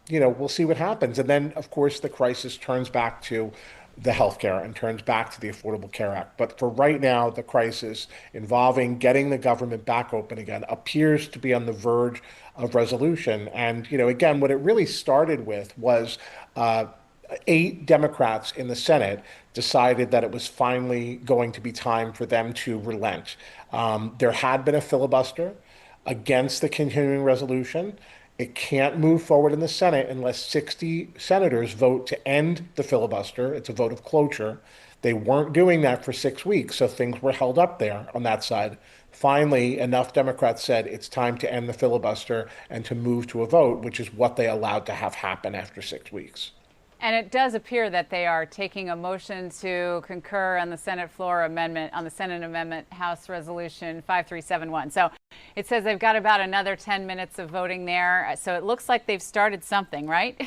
Speaker 16: we'll see what happens. And then, of course, the crisis turns back to the healthcare and turns back to the Affordable Care Act. But for right now, the crisis involving getting the government back open again appears to be on the verge of resolution. And, again, what it really started with was 8 Democrats in the Senate decided that it was finally going to be time for them to relent. There had been a filibuster against the continuing resolution. It can't move forward in the Senate unless 60 senators vote to end the filibuster. It's a vote of cloture. They weren't doing that for 6 weeks, so things were held up there on that side. Finally, enough Democrats said it's time to end the filibuster and to move to a vote, which is what they allowed to have happen after 6 weeks.
Speaker 2: And it does appear that they are taking a motion to concur on the Senate floor amendment, on the Senate amendment, House Resolution 5371. So it says they've got about another 10 minutes of voting there. So it looks like they've started something, right?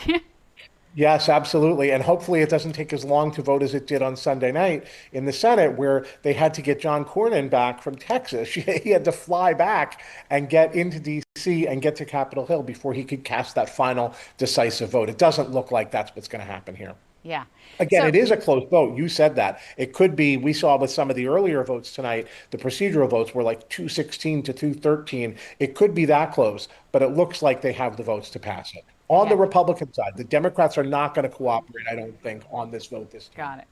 Speaker 16: Yes, absolutely. And hopefully it doesn't take as long to vote as it did on Sunday night in the Senate, where they had to get John Cornyn back from Texas. He had to fly back and get into D.C. and get to Capitol Hill before he could cast that final decisive vote. It doesn't look like that's what's going to happen here.
Speaker 2: Yeah.
Speaker 16: Again, it is a close vote. You said that. It could be, we saw with some of the earlier votes tonight, the procedural votes were like 216 to 213. It could be that close, but it looks like they have the votes to pass it. On the Republican side, the Democrats are not going to cooperate, I don't think, on this vote this time.
Speaker 2: Got it.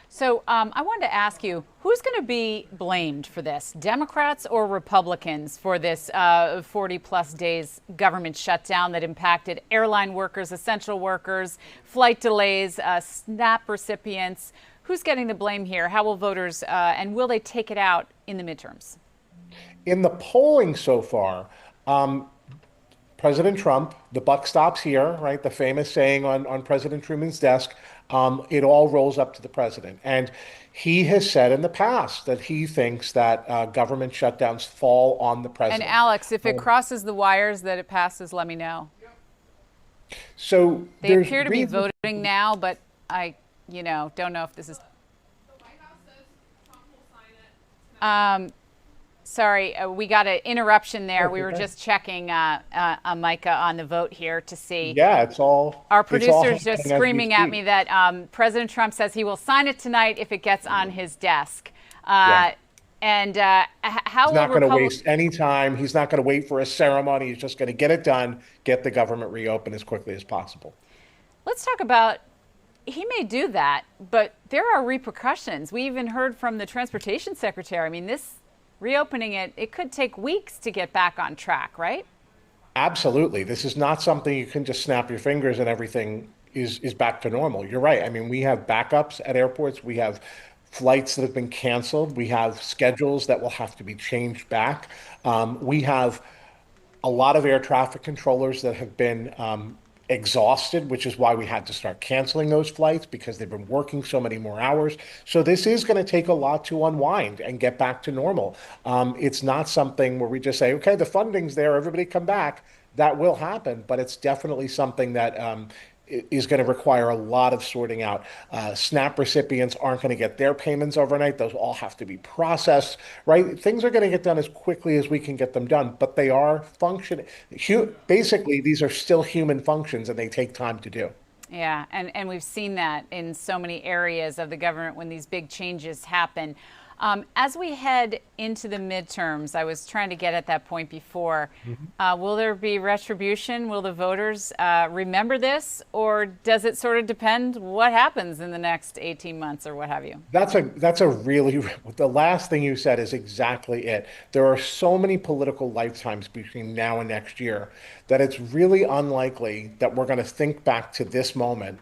Speaker 2: So I wanted to ask you, who's going to be blamed for this, Democrats or Republicans, for this 40-plus days government shutdown that impacted airline workers, essential workers, flight delays, SNAP recipients? Who's getting the blame here? How will voters, and will they take it out in the midterms?
Speaker 16: In the polling so far, President Trump, the buck stops here, right? The famous saying on President Truman's desk, it all rolls up to the president. And he has said in the past that he thinks that government shutdowns fall on the president.
Speaker 2: And Alex, if it crosses the wires that it passes, let me know.
Speaker 16: So
Speaker 2: they appear to be voting now, but I, don't know if this is. Sorry, we got an interruption there. We were just checking, Micah, on the vote here to see.
Speaker 16: Yeah, it's all.
Speaker 2: Our producer's just screaming at me that President Trump says he will sign it tonight if it gets on his desk. And how
Speaker 16: he's not going to waste any time. He's not going to wait for a ceremony. He's just going to get it done, get the government reopened as quickly as possible.
Speaker 2: Let's talk about. He may do that, but there are repercussions. We even heard from the transportation secretary. I mean, this. Reopening it could take weeks to get back on track, right?
Speaker 16: Absolutely. This is not something you can just snap your fingers and everything is back to normal. You're right. I mean, we have backups at airports. We have flights that have been canceled. We have schedules that will have to be changed back. We have a lot of air traffic controllers that have been exhausted, which is why we had to start canceling those flights because they've been working so many more hours. So this is going to take a lot to unwind and get back to normal. It's not something where we just say, okay, the funding's there, everybody come back. That will happen, but it's definitely something that is going to require a lot of sorting out. SNAP recipients aren't going to get their payments overnight. Those all have to be processed, right? Things are going to get done as quickly as we can get them done, but they are functioning. Basically, these are still human functions and they take time to do.
Speaker 2: Yeah, and we've seen that in so many areas of the government when these big changes happen. As we head into the midterms, I was trying to get at that point before, will there be retribution? Will the voters remember this? Or does it sort of depend what happens in the next 18 months or what have you?
Speaker 16: That's a really, the last thing you said is exactly it. There are so many political lifetimes between now and next year that it's really unlikely that we're going to think back to this moment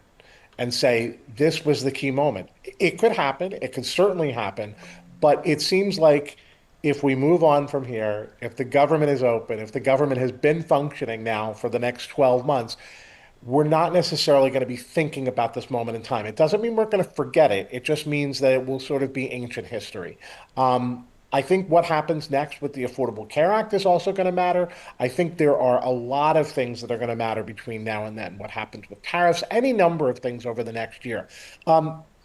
Speaker 16: and say, this was the key moment. It could happen. It could certainly happen. But it seems like if we move on from here, if the government is open, if the government has been functioning now for the next 12 months, we're not necessarily going to be thinking about this moment in time. It doesn't mean we're going to forget it. It just means that it will sort of be ancient history. I think what happens next with the Affordable Care Act is also going to matter. I think there are a lot of things that are going to matter between now and then. What happens with tariffs, any number of things over the next year.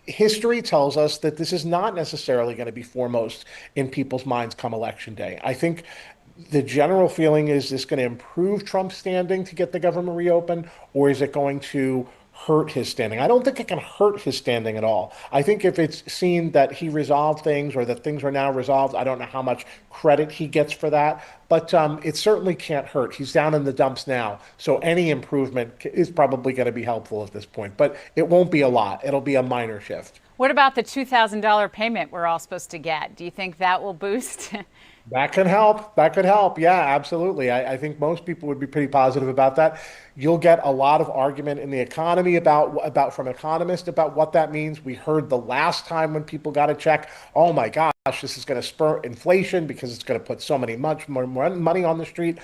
Speaker 16: History tells us that this is not necessarily going to be foremost in people's minds come election day. I think the general feeling is this going to improve Trump's standing to get the government reopened, or is it going to hurt his standing? I don't think it can hurt his standing at all. I think if it's seen that he resolved things or that things are now resolved, I don't know how much credit he gets for that, but it certainly can't hurt. He's down in the dumps now, so any improvement is probably going to be helpful at this point, but it won't be a lot. It'll be a minor shift.
Speaker 2: What about the $2,000 payment we're all supposed to get? Do you think that will boost?
Speaker 16: That can help. That could help. Yeah, absolutely. I think most people would be pretty positive about that. You'll get a lot of argument in the economy about from economists about what that means. We heard the last time when people got a check, oh my gosh, this is going to spur inflation because it's going to put much more money on the street.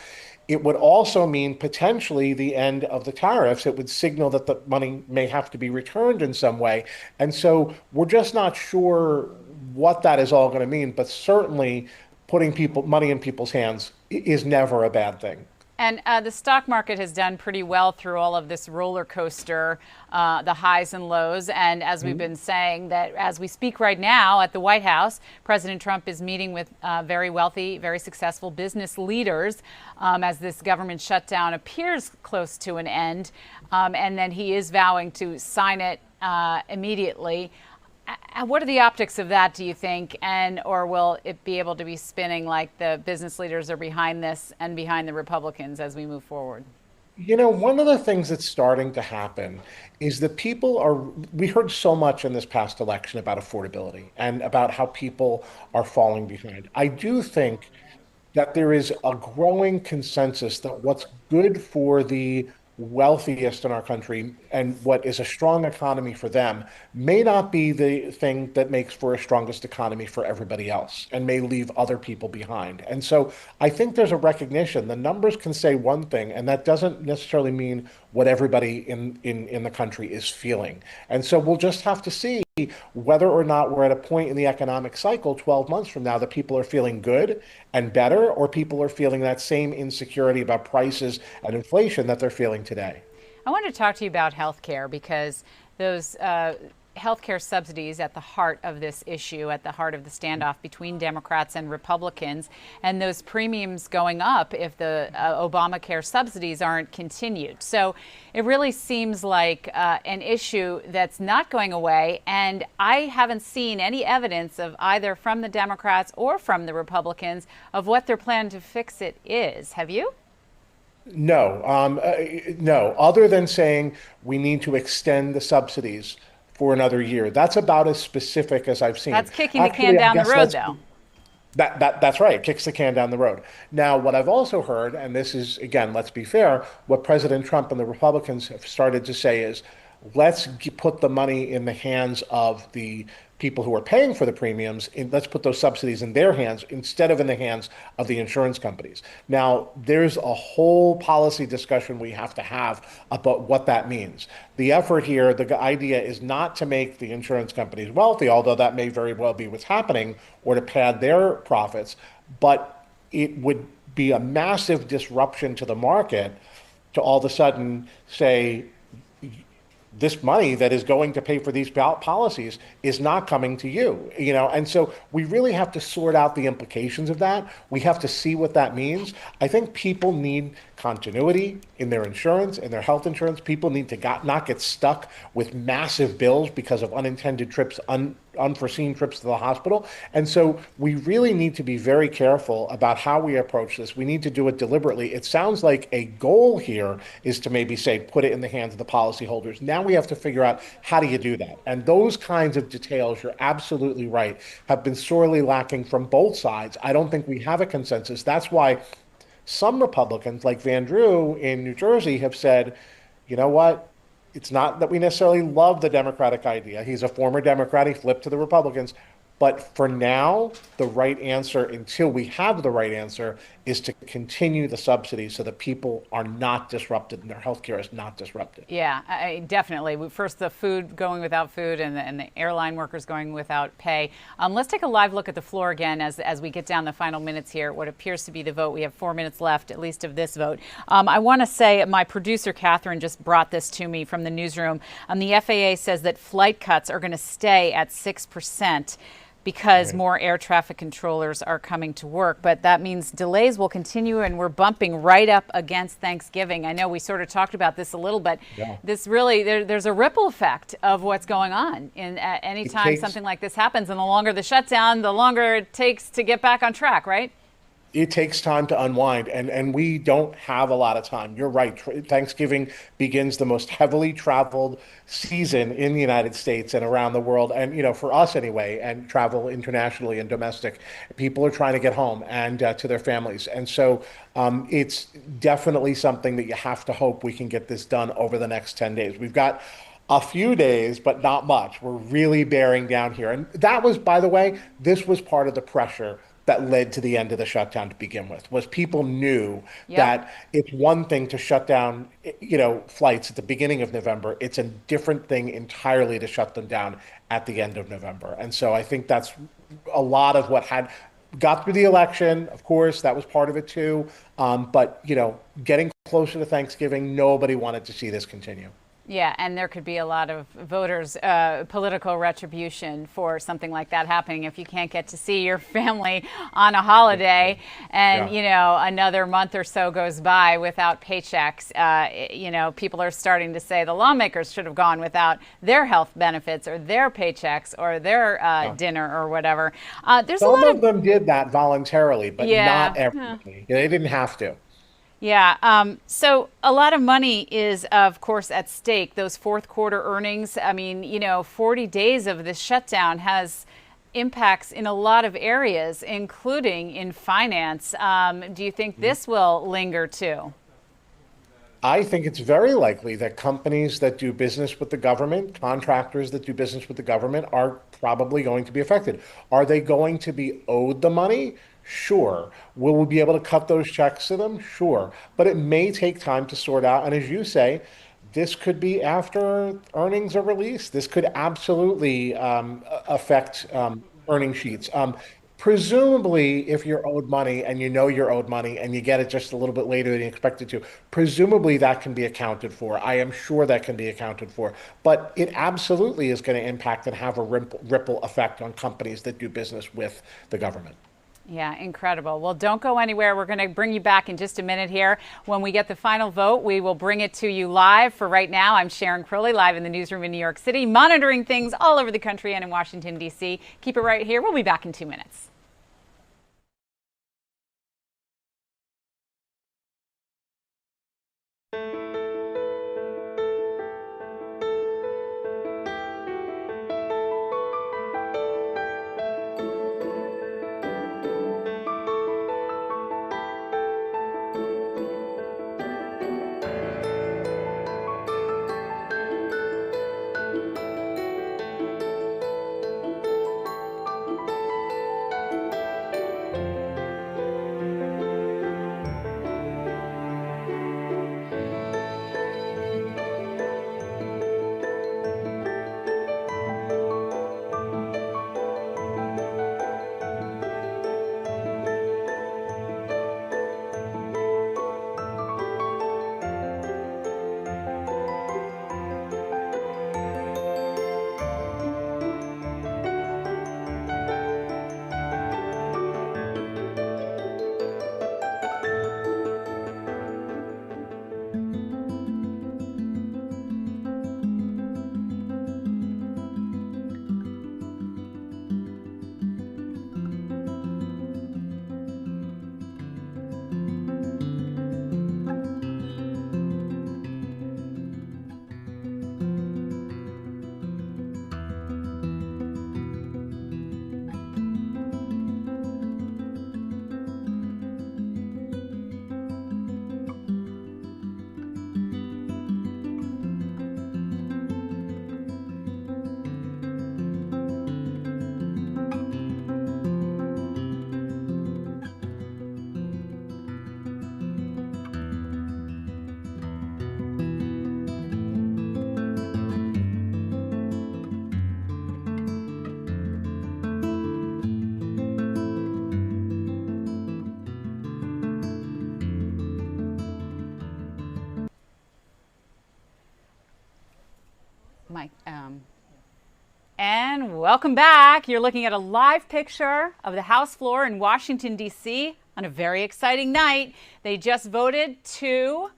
Speaker 16: It would also mean potentially the end of the tariffs. It would signal that the money may have to be returned in some way. And so we're just not sure what that is all going to mean, but certainly putting money in people's hands is never a bad thing.
Speaker 2: And the stock market has done pretty well through all of this roller coaster, the highs and lows. And as we've been saying, that as we speak right now at the White House, President Trump is meeting with very wealthy, very successful business leaders as this government shutdown appears close to an end. And then he is vowing to sign it immediately. What are the optics of that, do you think? Or will it be able to be spinning like the business leaders are behind this and behind the Republicans as we move forward?
Speaker 16: You know, one of the things that's starting to happen is that we heard so much in this past election about affordability and about how people are falling behind. I do think that there is a growing consensus that what's good for the wealthiest in our country and what is a strong economy for them may not be the thing that makes for a strongest economy for everybody else and may leave other people behind. And so I think there's a recognition. The numbers can say one thing, and that doesn't necessarily mean what everybody in the country is feeling. And so we'll just have to see whether or not we're at a point in the economic cycle 12 months from now that people are feeling good and better, or people are feeling that same insecurity about prices and inflation that they're feeling today.
Speaker 2: I wanted to talk to you about health care because those health care subsidies at the heart of this issue, at the heart of the standoff between Democrats and Republicans, and those premiums going up if the Obamacare subsidies aren't continued. So it really seems like an issue that's not going away, and I haven't seen any evidence of either from the Democrats or from the Republicans of what their plan to fix it is. Have you?
Speaker 16: No, no, other than saying we need to extend the subsidies for another year. That's about as specific as I've seen.
Speaker 2: That's kicking the can down the road, though.
Speaker 16: That's right. It kicks the can down the road. Now, what I've also heard, and this is, again, let's be fair, what President Trump and the Republicans have started to say is, let's put the money in the hands of the people who are paying for the premiums. Let's put those subsidies in their hands instead of in the hands of the insurance companies. Now, there's a whole policy discussion we have to have about what that means. The effort here, the idea is not to make the insurance companies wealthy, although that may very well be what's happening, or to pad their profits, but it would be a massive disruption to the market to all of a sudden say, this money that is going to pay for these policies is not coming to you, and so we really have to sort out the implications of that. We have to see what that means. I think people need continuity in their insurance, in their health insurance. People need to not get stuck with massive bills because of unintended trips, unforeseen trips to the hospital. And so we really need to be very careful about how we approach this. We need to do it deliberately. It sounds like a goal here is to maybe say, put it in the hands of the policyholders. Now we have to figure out how do you do that? And those kinds of details, you're absolutely right, have been sorely lacking from both sides. I don't think we have a consensus. That's why some Republicans, like Van Drew in New Jersey, have said, you know what? It's not that we necessarily love the Democratic idea. He's a former Democrat. He flipped to the Republicans. But for now, the right answer, until we have the right answer, is to continue the subsidies so that people are not disrupted and their health care is not disrupted.
Speaker 2: Yeah, definitely. First, the food going without food and the airline workers going without pay. Let's take a live look at the floor again as we get down the final minutes here, what appears to be the vote. We have 4 minutes left, at least, of this vote. I want to say my producer, Catherine, just brought this to me from the newsroom. The FAA says that flight cuts are going to stay at 6%. Because more air traffic controllers are coming to work. But that means delays will continue, and we're bumping right up against Thanksgiving. I know we sort of talked about this a little, but this really, there's a ripple effect of what's going on. Anytime something like this happens, and the longer the shutdown, the longer it takes to get back on track, right?
Speaker 16: It takes time to unwind, and we don't have a lot of time. You're right. Thanksgiving begins the most heavily traveled season in the United States and around the world. And, you know, for us anyway, and travel internationally and domestic, people are trying to get home and to their families. And so it's definitely something that you have to hope we can get this done over the next 10 days. We've got a few days, but not much. We're really bearing down here. And that was, by the way, this was part of the pressure that led to the end of the shutdown to begin with, was people knew that it's one thing to shut down, you know, flights at the beginning of November. It's a different thing entirely to shut them down at the end of November. And so I think that's a lot of what had got through the election. Of course, that was part of it too. But, you know, getting closer to Thanksgiving, nobody wanted to see this continue.
Speaker 2: Yeah, and there could be a lot of voters' political retribution for something like that happening if you can't get to see your family on a holiday and, you know, another month or so goes by without paychecks. You know, people are starting to say the lawmakers should have gone without their health benefits or their paychecks or their dinner or whatever. There's
Speaker 16: Some
Speaker 2: a lot
Speaker 16: of them did that voluntarily, but not everybody. They didn't have to.
Speaker 2: Yeah. So a lot of money is, of course, at stake. Those fourth quarter earnings. I mean, you know, 40 days of this shutdown has impacts in a lot of areas, including in finance. Do you think this will linger too?
Speaker 16: I think it's very likely that companies that do business with the government, contractors that do business with the government, are probably going to be affected. Are they going to be owed the money? Sure. Will we be able to cut those checks to them? Sure. But it may take time to sort out. And as you say, this could be after earnings are released. This could absolutely affect earning sheets. Presumably, if you're owed money and you know you're owed money and you get it just a little bit later than you expected to, presumably that can be accounted for. I am sure that can be accounted for. But it absolutely is going to impact and have a ripple effect on companies that do business with the government.
Speaker 2: Yeah, incredible. Well, don't go anywhere. We're going to bring you back in just a minute here. When we get the final vote, we will bring it to you live. For right now, I'm Sharon Crowley, live in the newsroom in New York City, monitoring things all over the country and in Washington, D.C. Keep it right here. We'll be back in 2 minutes. Mike. And welcome back. You're looking at a live picture of the House floor in Washington, D.C. on a very exciting night. They just voted to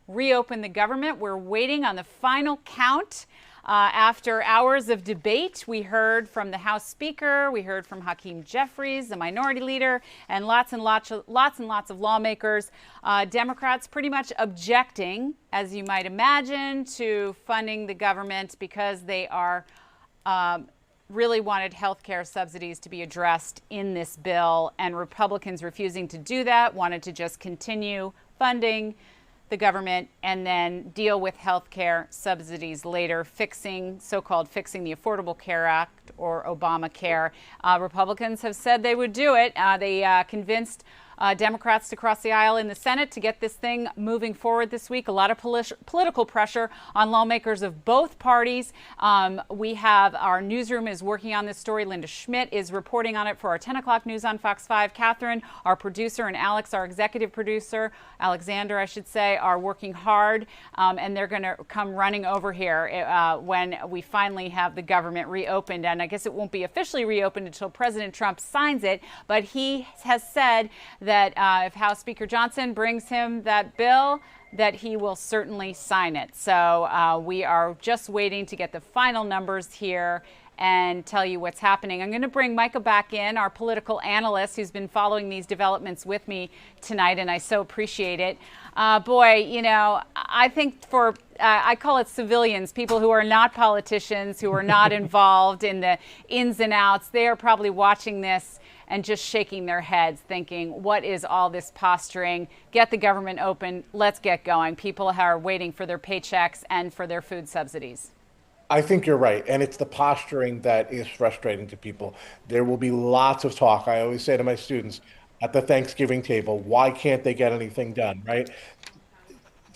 Speaker 2: reopen the government. We're waiting on the final count. After hours of debate, we heard from the House Speaker, we heard from Hakeem Jeffries, the Minority Leader, and lots and lots of lawmakers. Democrats pretty much objecting, as you might imagine, to funding the government because they are really wanted health care subsidies to be addressed in this bill, and Republicans refusing to do that, wanted to just continue funding the government and then deal with health care subsidies later, so-called fixing the Affordable Care Act or Obamacare. Republicans have said they would do it. They convinced Democrats to cross the aisle in the Senate to get this thing moving forward this week. A lot of political pressure on lawmakers of both parties. We have our newsroom is working on this story. Linda Schmidt is reporting on it for our 10 o'clock news on Fox 5. Catherine, our producer, and Alex, our executive producer, Alexander, I should say, are working hard, and they're going to come running over here when we finally have the government reopened. And I guess it won't be officially reopened until President Trump signs it, but he has said that if House Speaker Johnson brings him that bill, that he will certainly sign it. So we are just waiting to get the final numbers here and tell you what's happening. I'm going to bring Micah back in, our political analyst who's been following these developments with me tonight, and I so appreciate it. Boy, you know, I think for, I call it civilians, people who are not politicians, who are not involved in the ins and outs, they are probably watching this and just shaking their heads thinking, what is all this posturing? Get the government open. Let's get going. People are waiting for their paychecks and for their food subsidies.
Speaker 16: I think you're right. And it's the posturing that is frustrating to people. There will be lots of talk. I always say to my students at the Thanksgiving table, why can't they get anything done, right?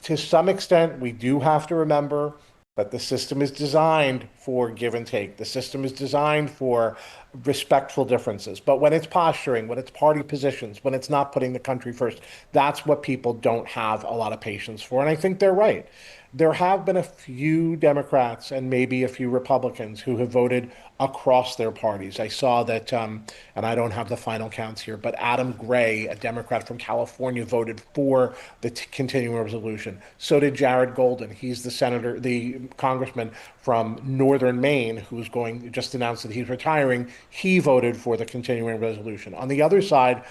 Speaker 16: To some extent, we do have to remember that the system is designed for give and take. The system is designed for respectful differences. But when it's posturing, when it's party positions, when it's not putting the country first, that's what people don't have a lot of patience for. And I think they're right. There have been a few Democrats and maybe a few Republicans who have voted across their parties. I saw that, and I don't have the final counts here, but Adam Gray, a Democrat from California, voted for the continuing resolution. So did Jared Golden. He's the congressman from Northern Maine who's just announced that he's retiring. He voted for the continuing resolution. On the other side,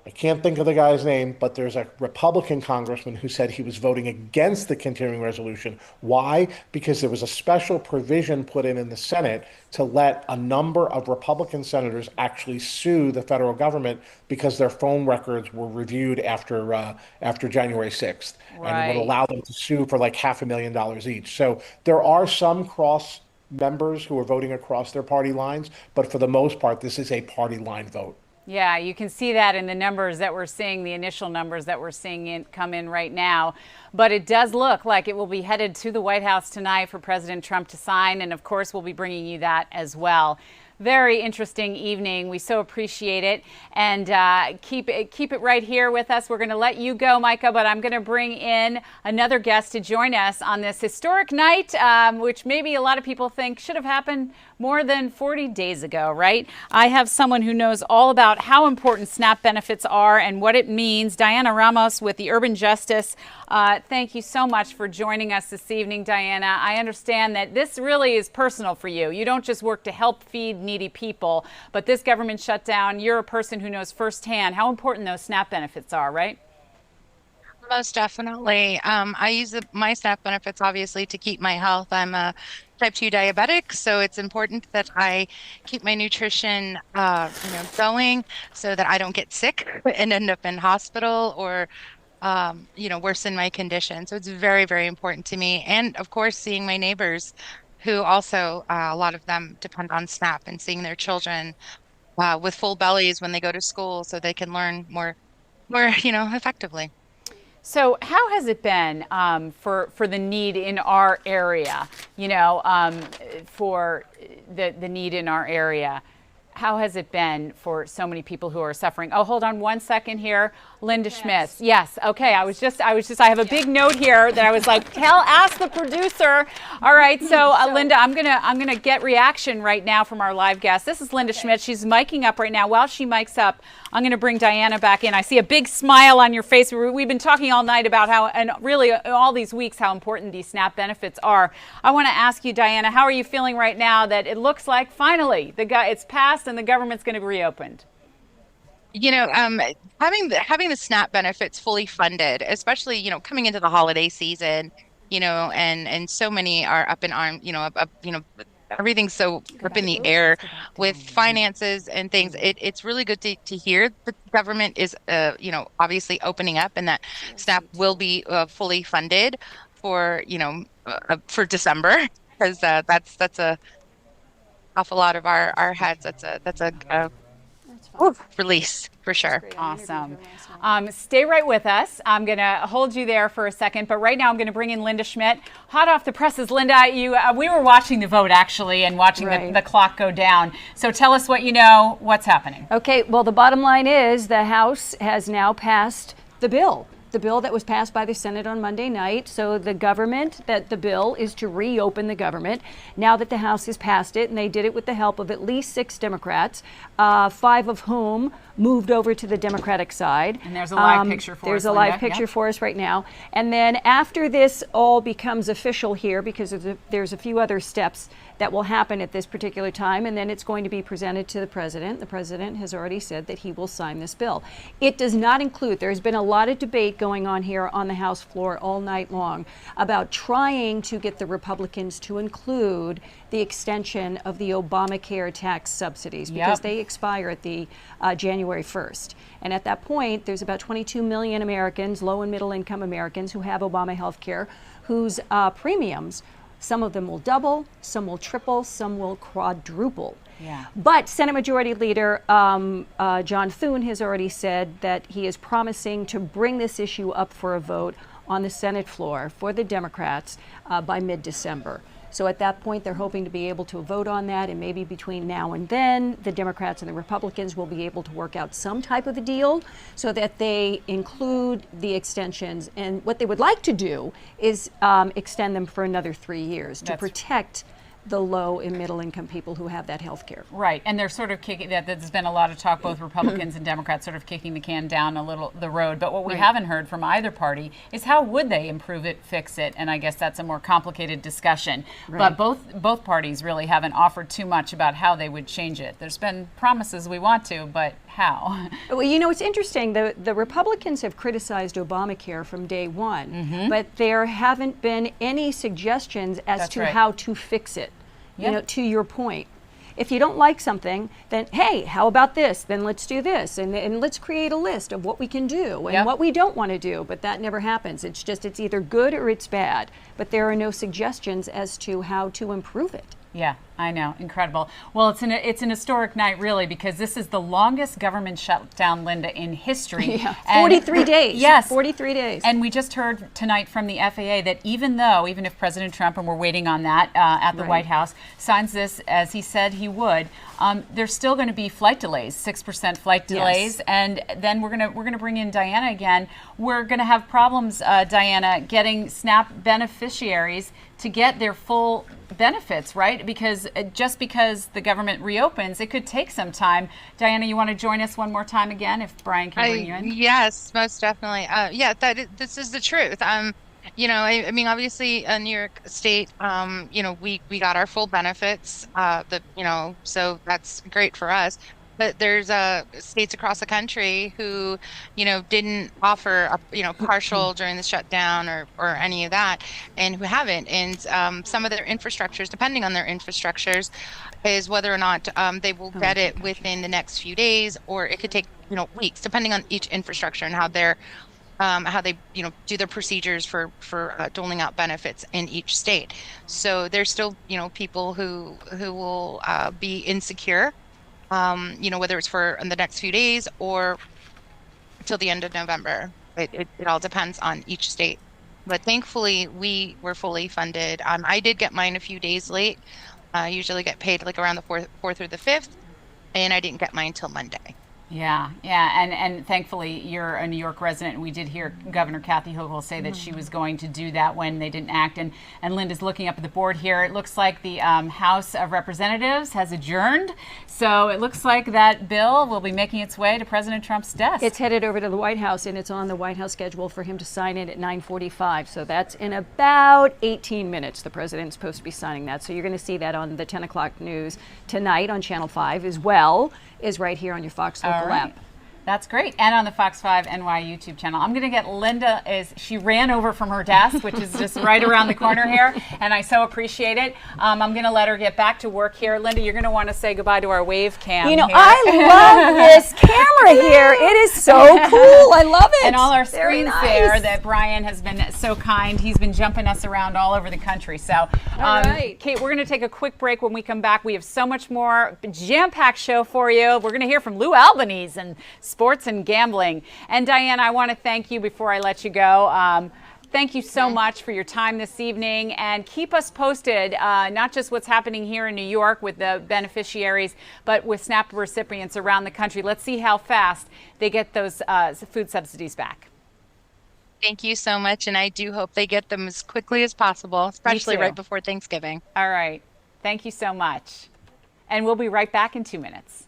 Speaker 16: I can't think of the guy's name, but there's a Republican congressman who said he was voting against the continuing resolution. Why? Because there was a special provision put in the Senate to let a number of Republican senators actually sue the federal government because their phone records were reviewed after January 6th. Right. And it would allow them to sue for like $500,000 each. So there are some cross members who are voting across their party lines, but for the most part, this is a party line vote.
Speaker 2: Yeah, you can see that in the numbers that we're seeing, the initial numbers that we're seeing come in right now. But it does look like it will be headed to the White House tonight for President Trump to sign. And of course, we'll be bringing you that as well. Very interesting evening. We so appreciate it. And keep it right here with us. We're going to let you go, Micah, but I'm going to bring in another guest to join us on this historic night, which maybe a lot of people think should have happened more than 40 days ago, right? I have someone who knows all about how important SNAP benefits are and what it means. Diana Ramos with the Urban Justice. Thank you so much for joining us this evening, Diana. I understand that this really is personal for you. You don't just work to help feed needy people, but this government shutdown, you're a person who knows firsthand how important those SNAP benefits are, right?
Speaker 18: Most definitely. I use my SNAP benefits, obviously, to keep my health. I'm a type 2 diabetic, so it's important that I keep my nutrition going so that I don't get sick and end up in hospital or worsen my condition. So it's very, very important to me. And of course, seeing my neighbors who also, a lot of them depend on SNAP, and seeing their children with full bellies when they go to school so they can learn more effectively.
Speaker 2: So how has it been for the need in our area, for the need in our area? How has it been for so many people who are suffering? Oh, hold on one second here. Linda Schmitz. Yes. Okay. I have a big note here that I was like, ask the producer. All right. So, Linda, I'm gonna get reaction right now from our live guest. This is Linda Schmitz. She's miking up right now. While she mics up, I'm gonna bring Diana back in. I see a big smile on your face. We've been talking all night about how, and really all these weeks, how important these SNAP benefits are. I want to ask you, Diana, how are you feeling right now that it looks like finally it's passed and the government's going to be reopened?
Speaker 18: You know, having the SNAP benefits fully funded, especially, you know, coming into the holiday season, you know, and so many are up in arms, you know, everything's so up in the air with finances and things. It's really good to hear the government is, you know, obviously opening up, and that SNAP will be fully funded for, you know, for December, because that's a awful lot of our heads. That's a release for sure.
Speaker 2: Awesome. Stay right with us. I'm going to hold you there for a second, but right now I'm going to bring in Linda Schmidt. Hot off the presses, Linda, we were watching the vote actually and watching the clock go down. So tell us what you know, what's happening.
Speaker 19: Okay, well, the bottom line is the House has now passed the bill that was passed by the Senate on Monday night. So the bill is to reopen the government now that the House has passed it, and they did it with the help of at least 6 Democrats, 5 of whom moved over to the Democratic side.
Speaker 2: And there's a live picture for us.
Speaker 19: There's a live picture for us right now. And then after this all becomes official here, because there's a few other steps that will happen at this particular time, and then it's going to be presented to the president. The president has already said that he will sign this bill. It does not include, there's been a lot of debate going on here on the House floor all night long about trying to get the Republicans to include the extension of the Obamacare tax subsidies, because they expire at the January 1st. And at that point, there's about 22 million Americans, low and middle income Americans, who have Obama health care, whose premiums, some of them will double, some will triple, some will quadruple.
Speaker 2: Yeah.
Speaker 19: But Senate Majority Leader John Thune has already said that he is promising to bring this issue up for a vote on the Senate floor for the Democrats by mid-December. So at that point, they're hoping to be able to vote on that, and maybe between now and then, the Democrats and the Republicans will be able to work out some type of a deal so that they include the extensions. And what they would like to do is extend them for another 3 years to protect the low and middle income people who have that health care.
Speaker 2: Right, and they're sort of kicking that. There's been a lot of talk, both Republicans and Democrats sort of kicking the can down the road. But what we haven't heard from either party is how would they improve it, fix it, and I guess that's a more complicated discussion. But both parties really haven't offered too much about how they would change it. There's been promises we want to, but how?
Speaker 19: Well, you know, it's interesting. The Republicans have criticized Obamacare from day one, but there haven't been any suggestions as to how to fix it. You know, to your point. If you don't like something, then, hey, how about this? Then let's do this. And let's create a list of what we can do and what we don't want to do. But that never happens. It's just, it's either good or it's bad. But there are no suggestions as to how to improve it.
Speaker 2: Yeah, I know. Incredible. Well, it's an historic night, really, because this is the longest government shutdown, Linda, in history.
Speaker 19: 43 days.
Speaker 2: Yes.
Speaker 19: 43 days.
Speaker 2: And we just heard tonight from the FAA that even if President Trump, and we're waiting on that at the White House, signs this as he said he would, there's still going to be flight delays, 6% flight delays. And then we're gonna bring in Diana again. We're going to have problems, Diana, getting SNAP beneficiaries to get their full benefits, right? Because just because the government reopens, it could take some time. Diana, you want to join us one more time again, if Brian can bring you in?
Speaker 18: Yes, most definitely. This is the truth. You know, I mean, obviously, New York State, you know, we got our full benefits, so that's great for us. But there's states across the country who, you know, didn't offer, partial during the shutdown or any of that, and who haven't. And some of their infrastructures, depending on their infrastructures, is whether or not they will get it within the next few days, or it could take, weeks, depending on each infrastructure and how they do their procedures for doling out benefits in each state. So there's still people who will be insecure. Whether it's for in the next few days or till the end of November. It all depends on each state. But thankfully, we were fully funded. I did get mine a few days late. I usually get paid like around the 4th or the 5th, and I didn't get mine till Monday.
Speaker 2: Yeah, yeah, and thankfully you're a New York resident. We did hear Governor Kathy Hochul say that she was going to do that when they didn't act. And Linda's looking up at the board here. It looks like the House of Representatives has adjourned. So it looks like that bill will be making its way to President Trump's desk.
Speaker 19: It's headed over to the White House, and it's on the White House schedule for him to sign it at 9:45. So that's in about 18 minutes. The president's supposed to be signing that. So you're going to see that on the 10 o'clock news tonight on Channel 5 as well as right here on your Fox Local app.
Speaker 2: That's great. And on the Fox 5 NY YouTube channel. I'm going to get Linda, she ran over from her desk, which is just right around the corner here, and I so appreciate it. I'm going to let her get back to work here. Linda, you're going to want to say goodbye to our wave cam
Speaker 19: You know,
Speaker 2: here.
Speaker 19: I love this camera here. It is so cool. I love it.
Speaker 2: And all our
Speaker 19: Very
Speaker 2: screens
Speaker 19: nice.
Speaker 2: there that Brian has been so kind. He's been jumping us around all over the country. So,
Speaker 19: All right.
Speaker 2: Kate, we're going to take a quick break. When we come back, we have so much more jam-packed show for you. We're going to hear from Lou Albanese and sports and gambling. And Diane, I want to thank you before I let you go. Thank you so much for your time this evening, and keep us posted, not just what's happening here in New York with the beneficiaries, but with SNAP recipients around the country. Let's see how fast they get those food subsidies back.
Speaker 18: Thank you so much, and I do hope they get them as quickly as possible, especially
Speaker 2: too.
Speaker 18: right before Thanksgiving.
Speaker 2: All right. Thank you so much. And we'll be right back in 2 minutes.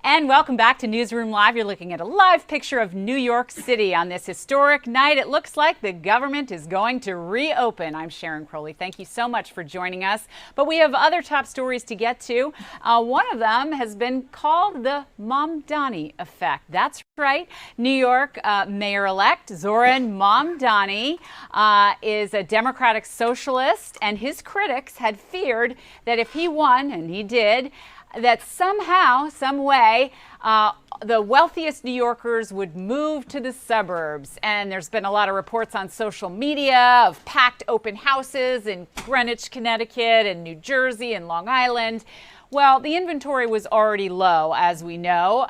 Speaker 2: And welcome back to Newsroom Live. You're looking at a live picture of New York City on this historic night. It looks like the government is going to reopen. I'm Sharon Crowley. Thank you so much for joining us. But we have other top stories to get to. One of them has been called the Mamdani effect. That's right. New York Mayor-elect Zoran Mamdani is a Democratic socialist, and his critics had feared that if he won, and he did, that somehow, some way, the wealthiest New Yorkers would move to the suburbs. And there's been a lot of reports on social media of packed open houses in Greenwich, Connecticut, and New Jersey and Long Island. Well, the inventory was already low, as we know,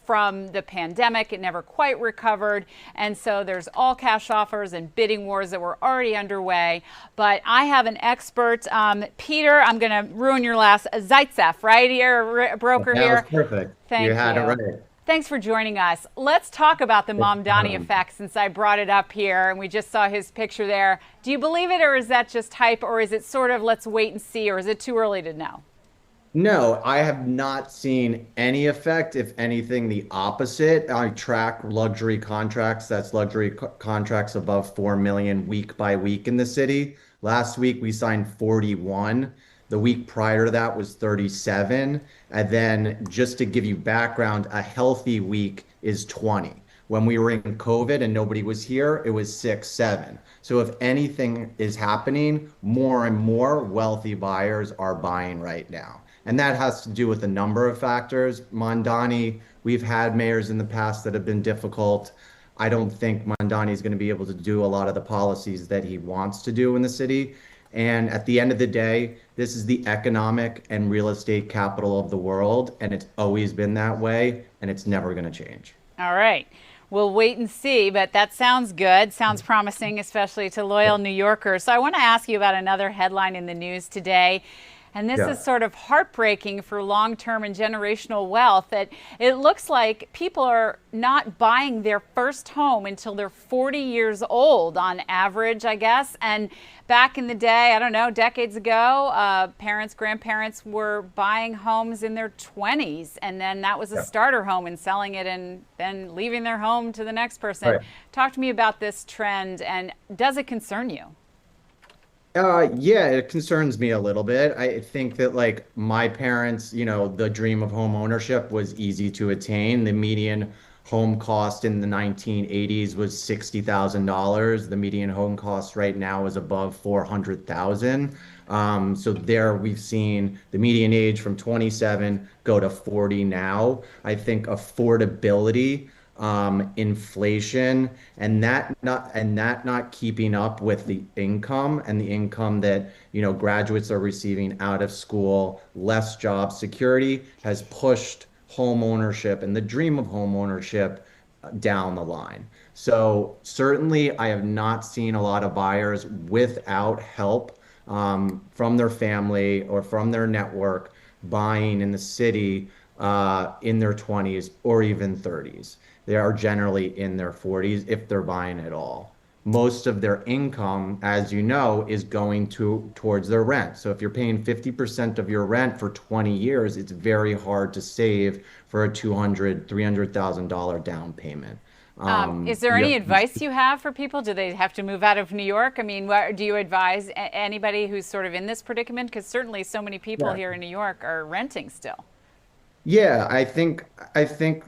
Speaker 2: from the pandemic. It never quite recovered. And so there's all cash offers and bidding wars that were already underway. But I have an expert, Peter, I'm going to ruin your last, Zaitsev, right? You're a broker here.
Speaker 20: That was perfect.
Speaker 2: Thank
Speaker 20: you had
Speaker 2: you.
Speaker 20: it right.
Speaker 2: Thanks for joining us. Let's talk about the Mamdani effect, since I brought it up here and we just saw his picture there. Do you believe it, or is that just hype, or is it sort of let's wait and see, or is it too early to know?
Speaker 20: No, I have not seen any effect. If anything, the opposite. I track luxury contracts. That's luxury contracts above 4 million week by week in the city. Last week, we signed 41. The week prior to that was 37. And then just to give you background, a healthy week is 20. When we were in COVID and nobody was here, it was 6, 7. So if anything is happening, more and more wealthy buyers are buying right now. And that has to do with a number of factors. Mondani, we've had mayors in the past that have been difficult. I don't think Mondani is going to be able to do a lot of the policies that he wants to do in the city. And at the end of the day, this is the economic and real estate capital of the world, and it's always been that way, and it's never going to change.
Speaker 2: All right. We'll wait and see, but that sounds good. Sounds promising, especially to loyal New Yorkers. So I want to ask you about another headline in the news today. And this is sort of heartbreaking for long-term and generational wealth. That it looks like people are not buying their first home until they're 40 years old on average, I guess. And back in the day, I don't know, decades ago, parents, grandparents were buying homes in their 20s. And then that was a starter home and selling it and then leaving their home to the next person.
Speaker 20: Right.
Speaker 2: Talk to me about this trend, and does it concern you?
Speaker 20: Yeah, it concerns me a little bit. I think that like my parents, the dream of home ownership was easy to attain. The median home cost in the 1980s was $60,000. The median home cost right now is above $400,000. So there we've seen the median age from 27 go to 40 now. I think affordability, inflation, and that not keeping up with the income that graduates are receiving out of school, less job security has pushed home ownership and the dream of home ownership down the line. So certainly I have not seen a lot of buyers without help from their family or from their network buying in the city in their 20s or even 30s. They are generally in their 40s if they're buying at all. Most of their income, as you know, is going towards their rent. So if you're paying 50% of your rent for 20 years, it's very hard to save for a $200,000, $300,000 down payment.
Speaker 2: Is there any advice you have for people? Do they have to move out of New York? I mean, do you advise anybody who's sort of in this predicament? Because certainly so many people here in New York are renting still.
Speaker 20: Yeah, I think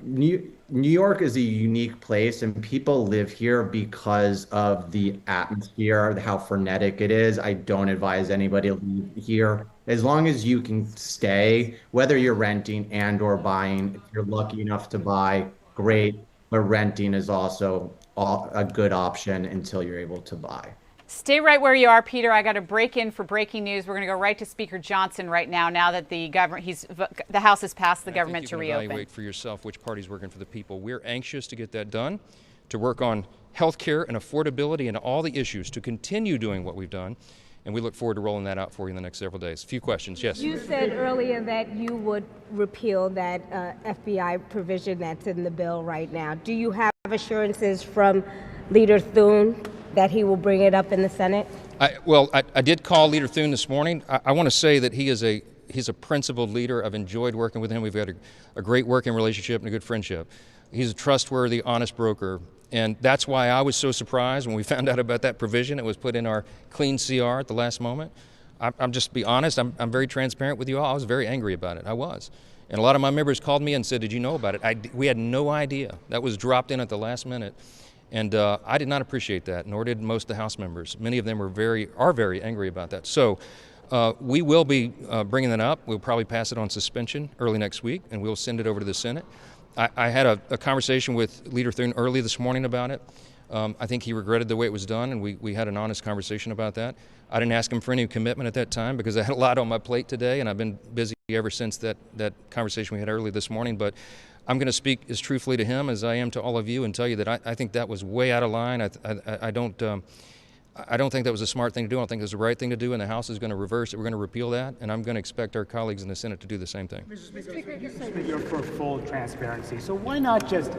Speaker 20: New York is a unique place, and people live here because of the atmosphere, how frenetic it is. I don't advise anybody to leave here. As long as you can stay, whether you're renting and or buying, if you're lucky enough to buy, great. But renting is also a good option until you're able to buy.
Speaker 2: Stay right where you are, Peter. I got to break in for breaking news. We're going to go right to Speaker Johnson right now that the House has passed the government to reopen.
Speaker 17: Evaluate for yourself which party's working for the people. We're anxious to get that done, to work on health care and affordability and all the issues, to continue doing what we've done. And we look forward to rolling that out for you in the next several days. A few questions. Yes.
Speaker 21: You said earlier that you would repeal that FBI provision that's in the bill right now. Do you have assurances from Leader Thune that he will bring it up in the Senate?
Speaker 17: I did call Leader Thune this morning. I want to say that he's a principled leader. I've enjoyed working with him. We've had a great working relationship and a good friendship. He's a trustworthy, honest broker. And that's why I was so surprised when we found out about that provision. It was put in our clean CR at the last moment. I'm just be honest, I'm very transparent with you all. I was very angry about it. I was. And a lot of my members called me and said, did you know about it? We had no idea. That was dropped in at the last minute. And I did not appreciate that, nor did most of the House members. Many of them are very angry about that. So we will be bringing that up. We'll probably pass it on suspension early next week, and we'll send it over to the Senate. I had a conversation with Leader Thune early this morning about it. I think he regretted the way it was done, and we had an honest conversation about that. I didn't ask him for any commitment at that time because I had a lot on my plate today, and I've been busy ever since that conversation we had early this morning. But I'm going to speak as truthfully to him as I am to all of you and tell you that I think that was way out of line. I don't think that was a smart thing to do. I don't think it was the right thing to do, and the House is going to reverse it. We're going to repeal that, and I'm going to expect our colleagues in the Senate to do the same thing.
Speaker 22: Mr. Speaker, for full transparency, so why not just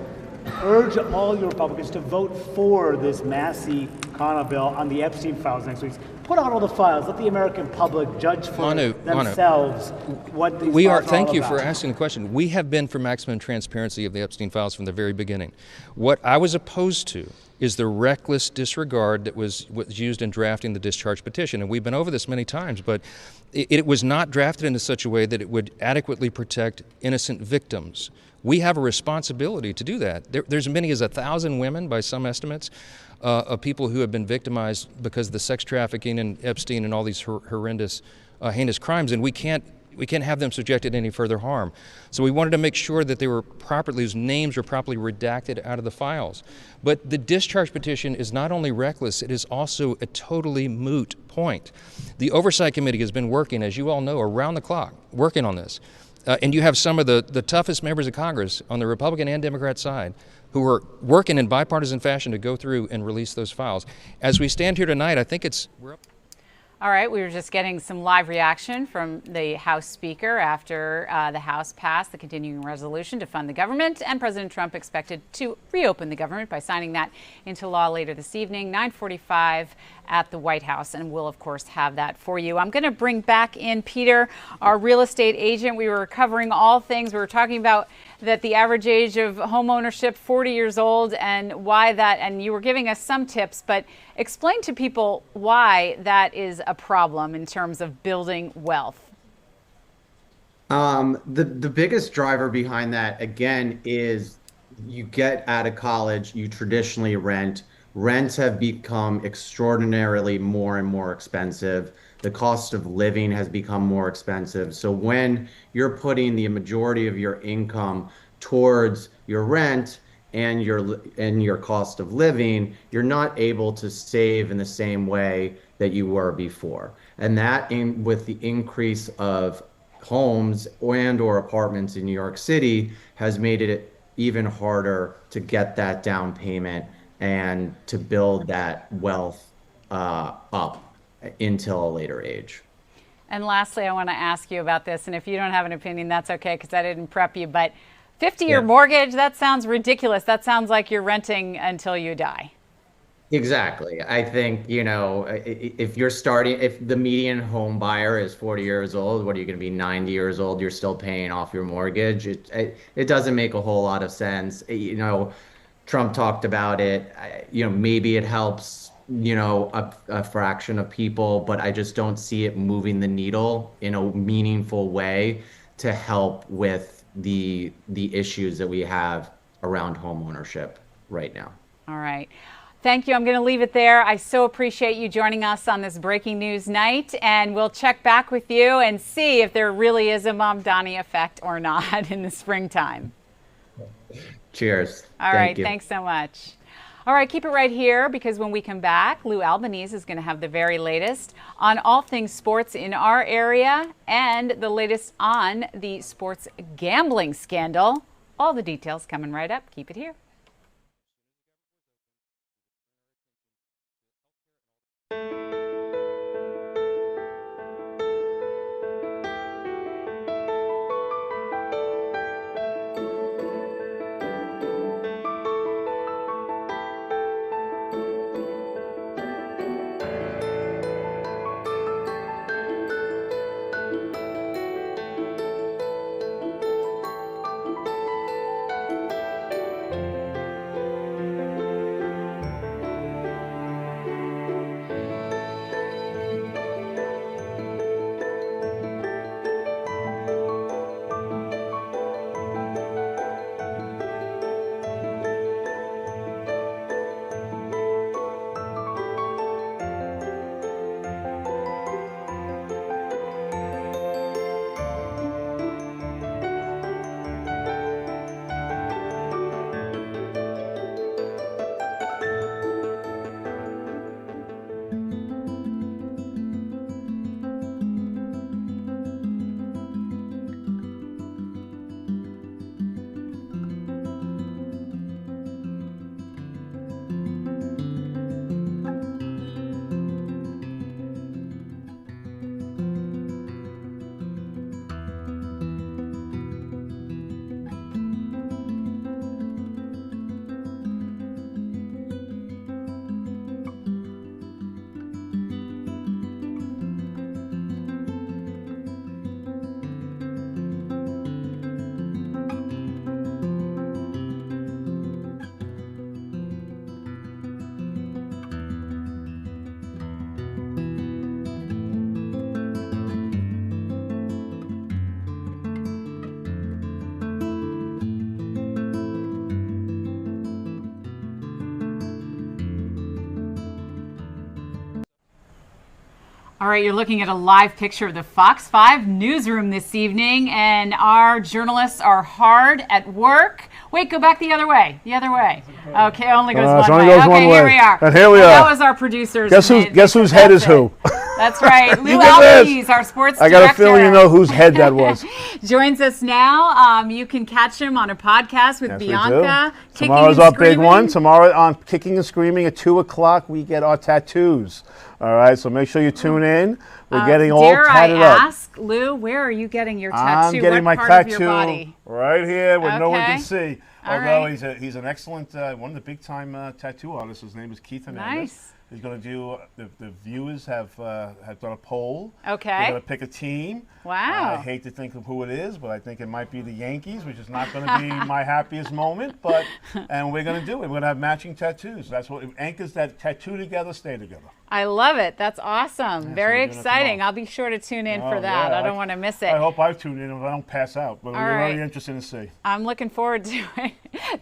Speaker 1: urge all your Republicans to vote for this Massey Connell bill on the Epstein files next week. Put out all the files. Let the American public judge for themselves what these files are
Speaker 17: Thank
Speaker 1: all
Speaker 17: you
Speaker 1: about.
Speaker 17: for asking the question. We have been for maximum transparency of the Epstein files from the very beginning. What I was opposed to is the reckless disregard that was used in drafting the discharge petition. And we've been over this many times, but it was not drafted in such a way that it would adequately protect innocent victims. We have a responsibility to do that. There's as many as 1,000 women, by some estimates, of people who have been victimized because of the sex trafficking and Epstein and all these horrendous, heinous crimes, and we can't have them subjected to any further harm. So we wanted to make sure that whose names were properly redacted out of the files. But the discharge petition is not only reckless, it is also a totally moot point. The Oversight Committee has been working, as you all know, around the clock, working on this. And you have some of the toughest members of Congress on the Republican and Democrat side who are working in bipartisan fashion to go through and release those files. As we stand here tonight, I think we're up.
Speaker 2: All right, we were just getting some live reaction from the House Speaker after the House passed the continuing resolution to fund the government, and President Trump expected to reopen the government by signing that into law later this evening, 9:45 at the White House, and we'll, of course, have that for you. I'm going to bring back in Peter, our real estate agent. We were covering all things. We were talking about that the average age of home ownership, 40 years old, and why that, and you were giving us some tips, but explain to people why that is a problem in terms of building wealth.
Speaker 20: The biggest driver behind that, again, is you get out of college, you traditionally rent. Rents have become extraordinarily more and more expensive. The cost of living has become more expensive. So when you're putting the majority of your income towards your rent and your cost of living, you're not able to save in the same way that you were before. And that, with the increase of homes and/or apartments in New York City, has made it even harder to get that down payment and to build that wealth up until a later age.
Speaker 2: And lastly, I want to ask you about this, and if you don't have an opinion, that's okay, because I didn't prep you, but 50-year mortgage, that sounds ridiculous. That sounds like you're renting until you die.
Speaker 20: Exactly. I think, if the median home buyer is 40 years old, what are you going to be, 90 years old? You're still paying off your mortgage. It doesn't make a whole lot of sense. Trump talked about it. Maybe it helps, a fraction of people, but I just don't see it moving the needle in a meaningful way to help with the issues that we have around home ownership right now.
Speaker 2: All right. Thank you. I'm going to leave it there. I so appreciate you joining us on this breaking news night, and we'll check back with you and see if there really is a Mom Donnie effect or not in the springtime.
Speaker 20: Cheers.
Speaker 2: All right. Thanks so much. All right. Keep it right here, because when we come back, Lou Albanese is going to have the very latest on all things sports in our area and the latest on the sports gambling scandal. All the details coming right up. Keep it here. All right, you're looking at a live picture of the Fox 5 newsroom this evening, and our journalists are hard at work. Wait, go back the other way. The other way. Okay, only goes one way. Okay, here we are.
Speaker 3: And here we are.
Speaker 2: That was our producers.
Speaker 3: Guess whose head is who?
Speaker 2: That's right. Lou Alvarez, our sports director.
Speaker 3: I got a feeling you know whose head that was.
Speaker 2: Joins us now. You can catch him on a podcast with Bianca.
Speaker 3: Tomorrow's our big one. Tomorrow on Kicking and Screaming at 2 o'clock, we get our tattoos. All right, so make sure you tune in. We're getting all tatted up.
Speaker 2: Dare I ask, Lou, where are you getting your tattoo?
Speaker 3: I'm getting my
Speaker 2: part of your
Speaker 3: tattoo
Speaker 2: body?
Speaker 3: Right here where no one can see.
Speaker 2: All
Speaker 3: Although he's an excellent, one of the big-time tattoo artists. His name is Keith Hernandez.
Speaker 2: Nice.
Speaker 3: He's going to do, the viewers have done a poll.
Speaker 2: Okay.
Speaker 3: They're going to pick a team.
Speaker 2: Wow.
Speaker 3: I hate to think of who it is, but I think it might be the Yankees, which is not going to be my happiest moment. And we're going to do it. We're going to have matching tattoos. That's what anchors that tattoo together, stay together.
Speaker 2: I love it. That's awesome. Very exciting. I'll be sure to tune in for that. I don't want to miss it.
Speaker 3: I hope I tune in if I don't pass out, but we're very interested to see.
Speaker 2: I'm looking forward to it.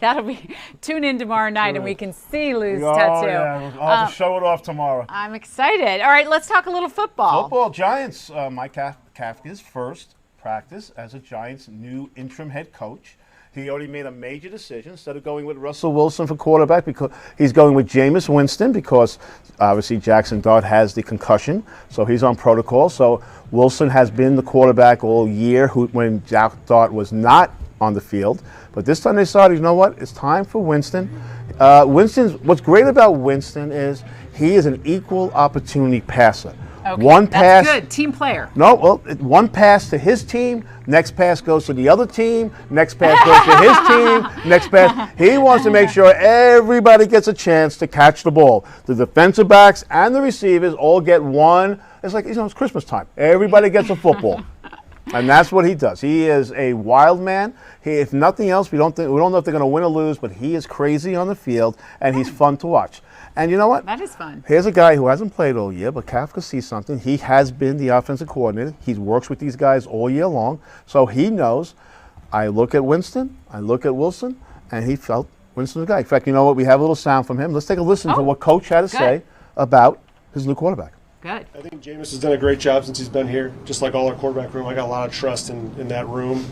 Speaker 2: That'll be, tune in tomorrow night and we can see Lou's tattoo.
Speaker 3: Yeah. I'll have to show it off tomorrow.
Speaker 2: I'm excited. All right, let's talk a little football.
Speaker 3: Football, Giants. Mike Kafka's first practice as a Giants' new interim head coach. He already made a major decision. Instead of going with Russell Wilson for quarterback, because he's going with Jameis Winston because obviously Jackson Dart has the concussion, so he's on protocol. So Wilson has been the quarterback all year when Jack Dart was not on the field. But this time they decided, you know what? It's time for Winston. What's great about Winston is he is an equal opportunity passer.
Speaker 2: Okay,
Speaker 3: one pass.
Speaker 2: That's good. Team player.
Speaker 3: No, well, one pass to his team, next pass goes to the other team, next pass goes to his team, next pass. He wants to make sure everybody gets a chance to catch the ball. The defensive backs and the receivers all get one. It's like, it's Christmas time. Everybody gets a football. And that's what he does. He is a wild man. If nothing else, we don't know if they're going to win or lose, but he is crazy on the field, and he's fun to watch. And you know what?
Speaker 2: That is fun.
Speaker 3: Here's a guy who hasn't played all year, but Kafka sees something. He has been the offensive coordinator. He works with these guys all year long, so he knows. I look at Winston, I look at Wilson, and he felt Winston's the guy. In fact, you know what? We have a little sound from him. Let's take a listen to what Coach had to say about his new quarterback.
Speaker 2: Good.
Speaker 22: I think Jameis has done a great job since he's been here. Just like all our quarterback room, I got a lot of trust in that room,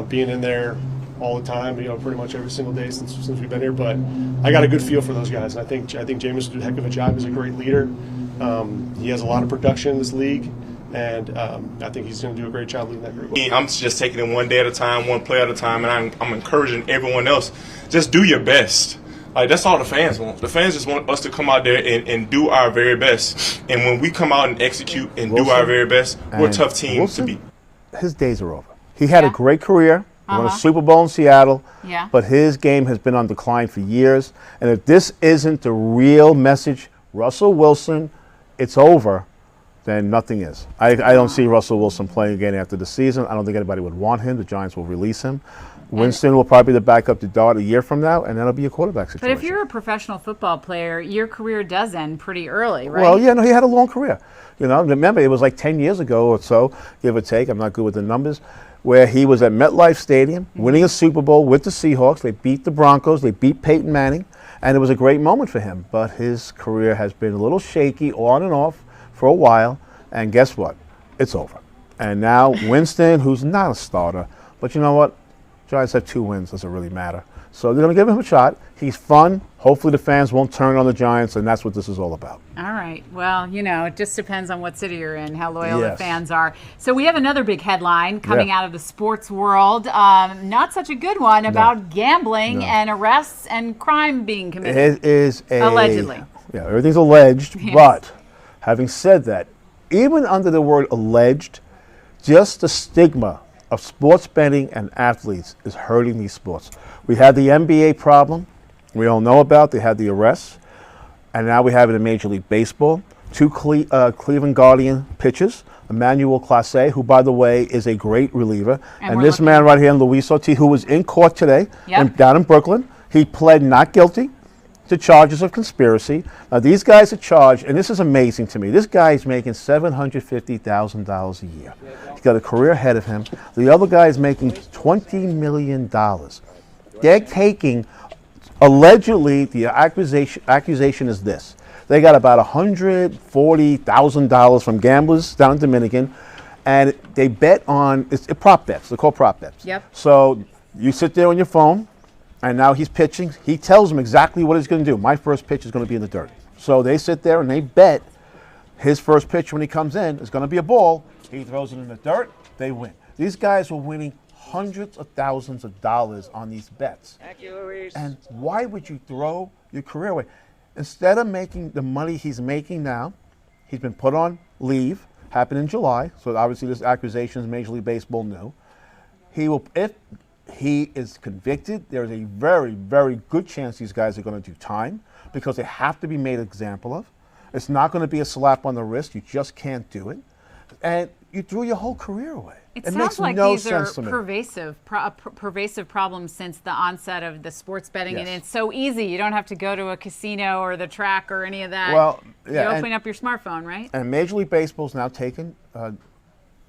Speaker 22: being in there all the time, pretty much every single day since we've been here. But I got a good feel for those guys. And I think Jameis will do a heck of a job. He's a great leader. He has a lot of production in this league, and I think he's going to do a great job leading that group.
Speaker 23: I'm just taking it one day at a time, one play at a time, and I'm encouraging everyone else, just do your best. Like, that's all the fans want. The fans just want us to come out there and do our very best. And when we come out and execute and do our very best, we're a tough team to beat.
Speaker 3: His days are over. He had a great career. He won a Super Bowl in Seattle.
Speaker 2: Yeah.
Speaker 3: But his game has been on decline for years. And if this isn't the real message, Russell Wilson, it's over, then nothing is. I don't see Russell Wilson playing again after the season. I don't think anybody would want him. The Giants will release him. Winston will probably be the backup to Dart a year from now, and that'll be a quarterback situation.
Speaker 2: But if you're a professional football player, your career does end pretty early, right?
Speaker 3: Well, yeah, no, he had a long career. Remember, it was like 10 years ago or so, give or take. I'm not good with the numbers, where he was at MetLife Stadium, winning a Super Bowl with the Seahawks. They beat the Broncos. They beat Peyton Manning, and it was a great moment for him. But his career has been a little shaky on and off for a while, and guess what? It's over. And now Winston, who's not a starter, but you know what? Giants have 2 wins. Doesn't really matter. So they're going to give him a shot. He's fun. Hopefully the fans won't turn on the Giants, and that's what this is all about.
Speaker 2: All right. Well, it just depends on what city you're in, how loyal the fans are. So we have another big headline coming out of the sports world. Not such a good one about gambling and arrests and crime being committed.
Speaker 3: It is
Speaker 2: allegedly.
Speaker 3: Yeah, everything's alleged. Yes. But having said that, even under the word alleged, just the stigma of sports betting and athletes is hurting these sports. We had the NBA problem we all know about. They had the arrests. And now we have it in Major League Baseball. 2 Cleveland Guardian pitchers, Emmanuel Clase, who, by the way, is a great reliever. And this man right here, Luis Ortiz, who was in court today down in Brooklyn. He pled not guilty to charges of conspiracy. Now, these guys are charged, and this is amazing to me. This guy is making $750,000 a year. He's got a career ahead of him. The other guy is making $20 million. They're taking, allegedly, the accusation is this, They got about $140,000 from gamblers down in Dominican, and they bet on it's prop bets. They're called prop bets.
Speaker 2: Yep.
Speaker 3: So you sit there on your phone, and now he's pitching. He tells them exactly what he's going to do. My first pitch is going to be in the dirt. So they sit there and they bet his first pitch when he comes in is going to be a ball. He throws it in the dirt. They win. These guys were winning hundreds of thousands of dollars on these bets. And why would you throw your career away? Instead of making the money he's making now, he's been put on leave, happened in July, so obviously this accusation is Major League Baseball new. He will, if he is convicted, there's a very, very good chance these guys are going to do time because they have to be made an example of. It's not going to be a slap on the wrist. You just can't do it. And you threw your whole career away.
Speaker 2: It
Speaker 3: makes
Speaker 2: sounds like
Speaker 3: no
Speaker 2: these are
Speaker 3: sense to me.
Speaker 2: pervasive problems since the onset of the sports betting,
Speaker 3: Yes.
Speaker 2: and it's so easy. You don't have to go to a casino or the track or any of that.
Speaker 3: Well, yeah,
Speaker 2: you open up your smartphone, right?
Speaker 3: And Major League Baseball's now taken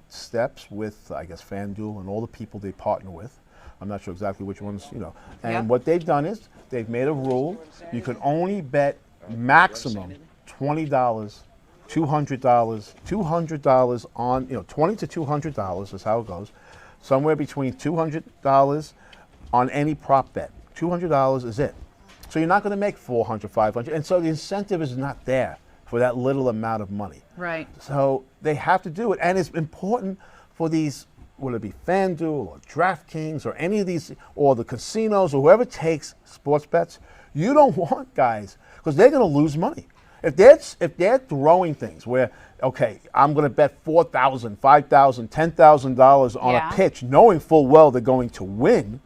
Speaker 3: steps with, I guess, FanDuel and all the people they partner with. I'm not sure exactly which ones, you know. And
Speaker 2: Yep.
Speaker 3: what they've done is they've made a rule. You can only bet maximum $20, $200 on, you know, $20 to $200 is how it goes. Somewhere between $200 on any prop bet. $200 is it. So you're not going to make $400, $500. And so the incentive is not there for that little amount of money.
Speaker 2: Right.
Speaker 3: So they have to do it. And it's important for these, whether it be FanDuel or DraftKings or any of these, or the casinos or whoever takes sports bets, you don't want guys, because they're going to lose money. If they're throwing things where, okay, I'm going to bet $4,000, $5,000, $10,000 on a pitch, knowing full well they're going to win,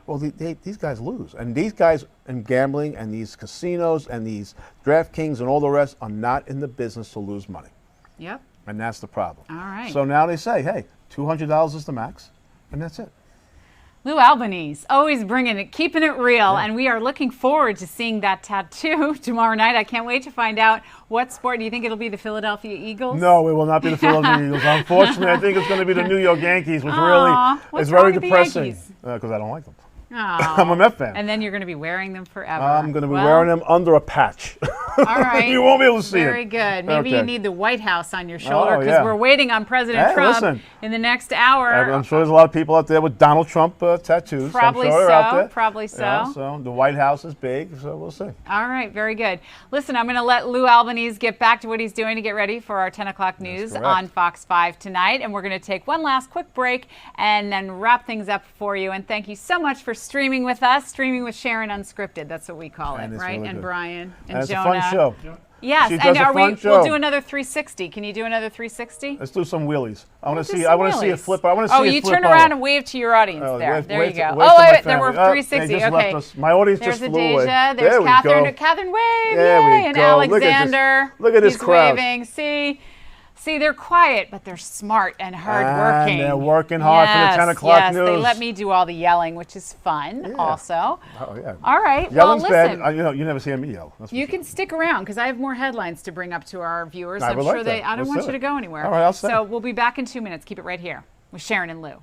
Speaker 3: well, these guys lose. And these guys in gambling and these casinos and these DraftKings and all the rest are not in the business to lose money.
Speaker 2: Yep.
Speaker 3: And that's the problem.
Speaker 2: All right.
Speaker 3: So now they say, hey, $200 is the max, and that's it.
Speaker 2: Lou Albanese, always bringing it, keeping it real, and we are looking forward to seeing that tattoo tomorrow night. I can't wait to find out what sport. Do you think it'll be the Philadelphia Eagles?
Speaker 3: No, it will not be the Philadelphia Eagles. Unfortunately, I think it's going to be the New York Yankees, which
Speaker 2: What's
Speaker 3: is very
Speaker 2: wrong with the
Speaker 3: depressing
Speaker 2: Yankees?
Speaker 3: because I don't like them.
Speaker 2: Aw.
Speaker 3: I'm a Met fan.
Speaker 2: And then you're going to be wearing them forever.
Speaker 3: I'm going to be wearing them under a patch.
Speaker 2: All right.
Speaker 3: You won't be able to see
Speaker 2: Very
Speaker 3: it.
Speaker 2: good. Maybe you
Speaker 3: Okay.
Speaker 2: need the White House on your shoulder because
Speaker 3: yeah.
Speaker 2: we're waiting on President Trump
Speaker 3: listen.
Speaker 2: in the next hour.
Speaker 3: I'm sure there's a lot of people out there with Donald Trump tattoos.
Speaker 2: Probably
Speaker 3: I'm sure they're out
Speaker 2: so,
Speaker 3: there.
Speaker 2: probably so.
Speaker 3: Yeah, so the White House is big, so we'll see.
Speaker 2: All right, very good. Listen, I'm going to let Lou Albanese get back to what he's doing to get ready for our 10 o'clock news
Speaker 3: correct.
Speaker 2: on Fox 5 tonight. And we're going to take one last quick break and then wrap things up for you. And thank you so much for streaming with us, streaming with Sharon Unscripted. That's what we call it,
Speaker 3: it's
Speaker 2: right?
Speaker 3: really
Speaker 2: and
Speaker 3: good.
Speaker 2: Brian and
Speaker 3: it's
Speaker 2: Jonah.
Speaker 3: a fun show.
Speaker 2: Yes,
Speaker 3: She
Speaker 2: and
Speaker 3: does a
Speaker 2: are
Speaker 3: fun show.
Speaker 2: we'll do another 360. Can you do another 360?
Speaker 3: Let's do some wheelies. I want to
Speaker 2: do
Speaker 3: see.
Speaker 2: some
Speaker 3: I want to see a
Speaker 2: wheelies.
Speaker 3: flip. I want to see.
Speaker 2: Oh,
Speaker 3: a
Speaker 2: you
Speaker 3: flip
Speaker 2: turn
Speaker 3: over.
Speaker 2: around and wave to your audience there.
Speaker 3: wave-
Speaker 2: There
Speaker 3: wave
Speaker 2: you
Speaker 3: to-
Speaker 2: go.
Speaker 3: wave
Speaker 2: Oh,
Speaker 3: to my
Speaker 2: wait, there were
Speaker 3: family.
Speaker 2: 360.
Speaker 3: They just left
Speaker 2: Okay.
Speaker 3: us. My audience
Speaker 2: There's
Speaker 3: just flew away.
Speaker 2: Adeja. There's
Speaker 3: There we
Speaker 2: Catherine.
Speaker 3: go.
Speaker 2: Catherine, wave.
Speaker 3: There we
Speaker 2: Yay. And
Speaker 3: go. Look at this-
Speaker 2: Alexander.
Speaker 3: look at this
Speaker 2: He's
Speaker 3: crowd.
Speaker 2: waving. See, they're quiet, but they're smart and hardworking.
Speaker 3: And they're working hard for the 10 o'clock news.
Speaker 2: Yes, they let me do all the yelling, which is fun also.
Speaker 3: Oh, yeah.
Speaker 2: All right.
Speaker 3: Yelling's
Speaker 2: well,
Speaker 3: bad.
Speaker 2: listen.
Speaker 3: You never see me yell. That's for
Speaker 2: You
Speaker 3: sure.
Speaker 2: can stick around because I have more headlines to bring up to our viewers.
Speaker 3: I
Speaker 2: I'm
Speaker 3: would
Speaker 2: sure
Speaker 3: like
Speaker 2: they.
Speaker 3: that.
Speaker 2: I don't
Speaker 3: Let's
Speaker 2: want
Speaker 3: do
Speaker 2: you to
Speaker 3: it.
Speaker 2: go anywhere.
Speaker 3: All right, I'll stay.
Speaker 2: So we'll be back in 2 minutes. Keep it right here with Sharon and Lou.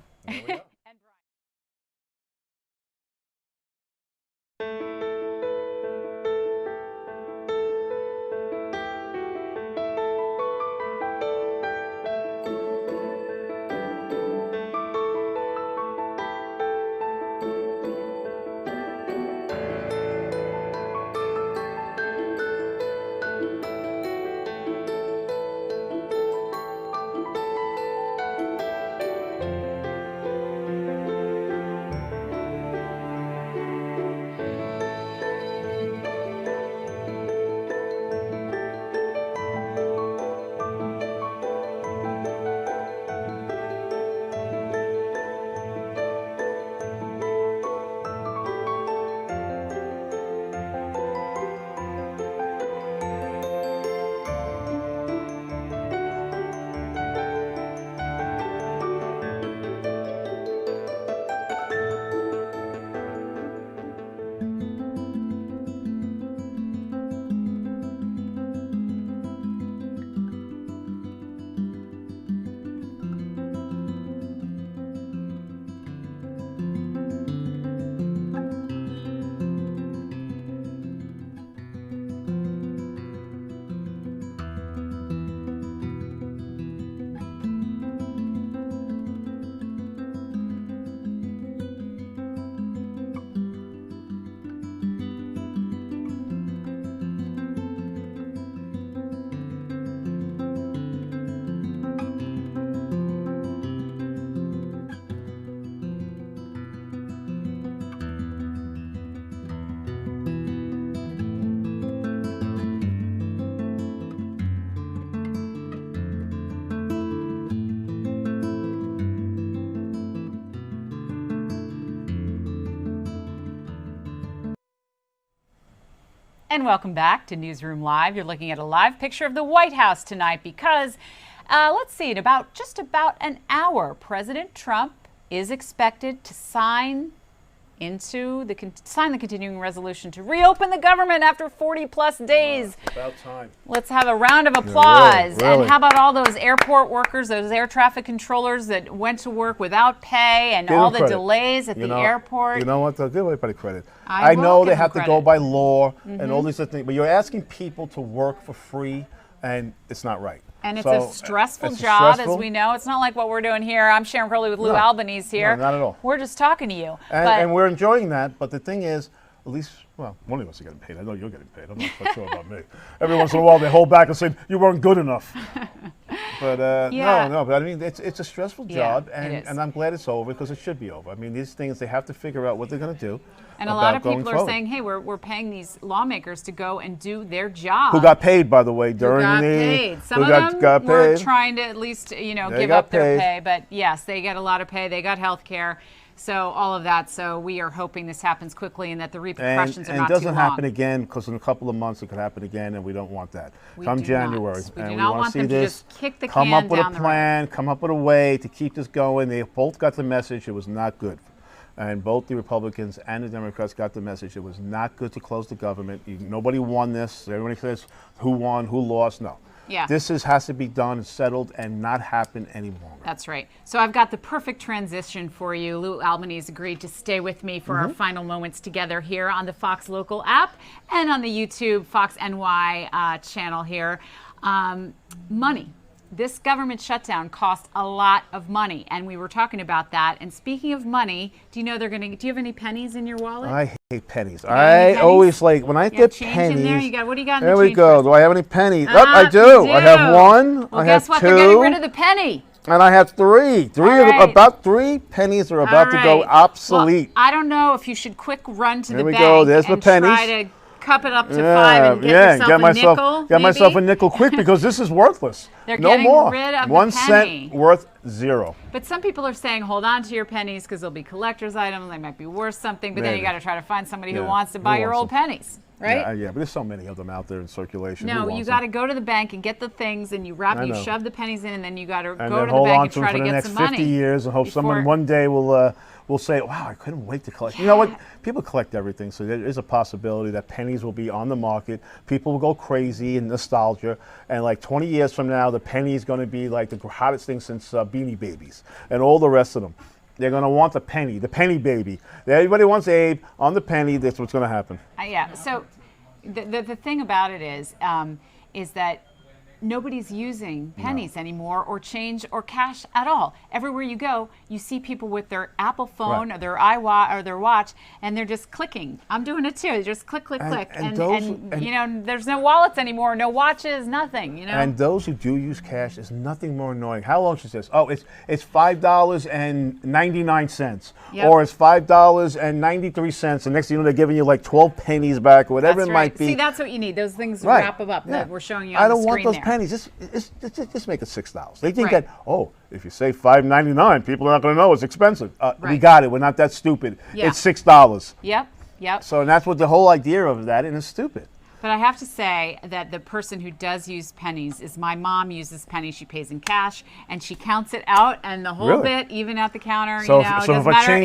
Speaker 2: And welcome back to Newsroom Live. You're looking at a live picture of the White House tonight because, let's see, in just about an hour, President Trump is expected to sign the continuing resolution to reopen the government after 40-plus days.
Speaker 3: About time.
Speaker 2: Let's have a round of applause.
Speaker 3: Really.
Speaker 2: And how about all those airport workers, those air traffic controllers that went to work without pay and all the delays at the airport?
Speaker 3: You know what? They'll give everybody credit.
Speaker 2: I
Speaker 3: know they have to go by law
Speaker 2: Mm-hmm.
Speaker 3: and all these other things, but you're asking people to work for free, and it's not right.
Speaker 2: And it's a stressful job, as we know. It's not like what we're doing here. I'm Sharon Crowley with Lou Albanese here.
Speaker 3: No, not at all.
Speaker 2: We're just talking to you.
Speaker 3: And we're enjoying that, but the thing is, at least, well, one of us are getting paid. I know you're getting paid. I'm not quite sure about me. Every once in a while, they hold back and say, you weren't good enough. But no, but I mean, it's a stressful job, and I'm glad it's over because it should be over. I mean, these things, they have to figure out what they're going to do.
Speaker 2: And a lot of people are saying, hey, we're paying these lawmakers to go and do their job.
Speaker 3: Who got paid, by the way, during
Speaker 2: Some of them were trying to at least, give up their pay. But yes, they get a lot of pay. They got health care. So all of that. So we are hoping this happens quickly and that the repercussions are not too long.
Speaker 3: And it doesn't happen again because in a couple of months it could happen again, and we don't want that. Come January,
Speaker 2: we
Speaker 3: and
Speaker 2: do
Speaker 3: we
Speaker 2: not
Speaker 3: want to see
Speaker 2: them to
Speaker 3: this.
Speaker 2: just kick the
Speaker 3: come
Speaker 2: can
Speaker 3: up with
Speaker 2: down
Speaker 3: a plan, come up with a way to keep this going. They both got the message. It was not good. And both the Republicans and the Democrats got the message. It was not good to close the government. Nobody won this. Everybody says who won, who lost. No.
Speaker 2: Yeah.
Speaker 3: This has to be done and settled and not happen any longer.
Speaker 2: That's right. So I've got the perfect transition for you. Lou Albanese agreed to stay with me for our final moments together here on the Fox Local app and on the YouTube Fox NY channel here. Money. This government shutdown cost a lot of money, and we were talking about that. And speaking of money, do you know do you have any pennies in your wallet?
Speaker 3: I hate pennies. I always when I get pennies.
Speaker 2: In there? What do you got in
Speaker 3: there
Speaker 2: the
Speaker 3: we
Speaker 2: change
Speaker 3: go.
Speaker 2: list?
Speaker 3: Do I have any pennies? I do.
Speaker 2: You do.
Speaker 3: I have one.
Speaker 2: Well,
Speaker 3: I
Speaker 2: guess
Speaker 3: have
Speaker 2: what?
Speaker 3: two.
Speaker 2: They're getting rid of the penny.
Speaker 3: And I have three. About 3 pennies are about to go obsolete.
Speaker 2: Well, I don't know if you should quick run to the bank
Speaker 3: There's
Speaker 2: and
Speaker 3: the pennies.
Speaker 2: try to cup it up to 5 and get yourself a nickel.
Speaker 3: Get myself a nickel quick because this is worthless.
Speaker 2: They're
Speaker 3: no
Speaker 2: getting
Speaker 3: more.
Speaker 2: rid of
Speaker 3: 1
Speaker 2: the penny.
Speaker 3: cent worth 0.
Speaker 2: But some people are saying hold on to your pennies because they'll be collector's items. They might be worth something. But then you got to try to find somebody who wants to buy your old pennies. Right?
Speaker 3: Yeah, but there's so many of them out there in circulation.
Speaker 2: No, you got to go to the bank and get the things, and you shove the pennies in, and then you got to go to the
Speaker 3: hold
Speaker 2: bank
Speaker 3: on
Speaker 2: and
Speaker 3: to
Speaker 2: try
Speaker 3: them
Speaker 2: to
Speaker 3: for the
Speaker 2: get
Speaker 3: next
Speaker 2: some money.
Speaker 3: 50 years and hope someone one day will say, wow, I couldn't wait to collect. You know what? People collect everything, so there is a possibility that pennies will be on the market. People will go crazy in nostalgia, and like 20 years from now, the penny is going to be like the hottest thing since Beanie Babies and all the rest of them. They're going to want the penny baby. Everybody wants Abe on the penny. That's what's going to happen.
Speaker 2: Yeah, so the thing about it is that nobody's using pennies anymore or change or cash at all. Everywhere you go, you see people with their Apple phone or their iWatch or their watch, and they're just clicking. I'm doing it too. Just click, click, click. And you know, there's no wallets anymore, no watches, nothing, you know.
Speaker 3: And those who do use cash, is nothing more annoying. How long is this? Oh, it's $5.99.
Speaker 2: Yep.
Speaker 3: Or it's $5.93. And next thing you know, they're giving you like 12 pennies back or whatever it might be.
Speaker 2: See, that's what you need. Those things wrap them up that we're showing you on the screen.
Speaker 3: I don't want those pennies. Just make it $6. They think that, if you say $5.99, people are not going to know it's expensive. We got it. We're not that stupid.
Speaker 2: Yeah.
Speaker 3: It's $6.
Speaker 2: Yep.
Speaker 3: So and that's what the whole idea of that, and it's stupid.
Speaker 2: But I have to say that the person who does use pennies is my mom uses pennies. She pays in cash, and she counts it out, and the whole bit, even at the counter,
Speaker 3: So,
Speaker 2: you know, it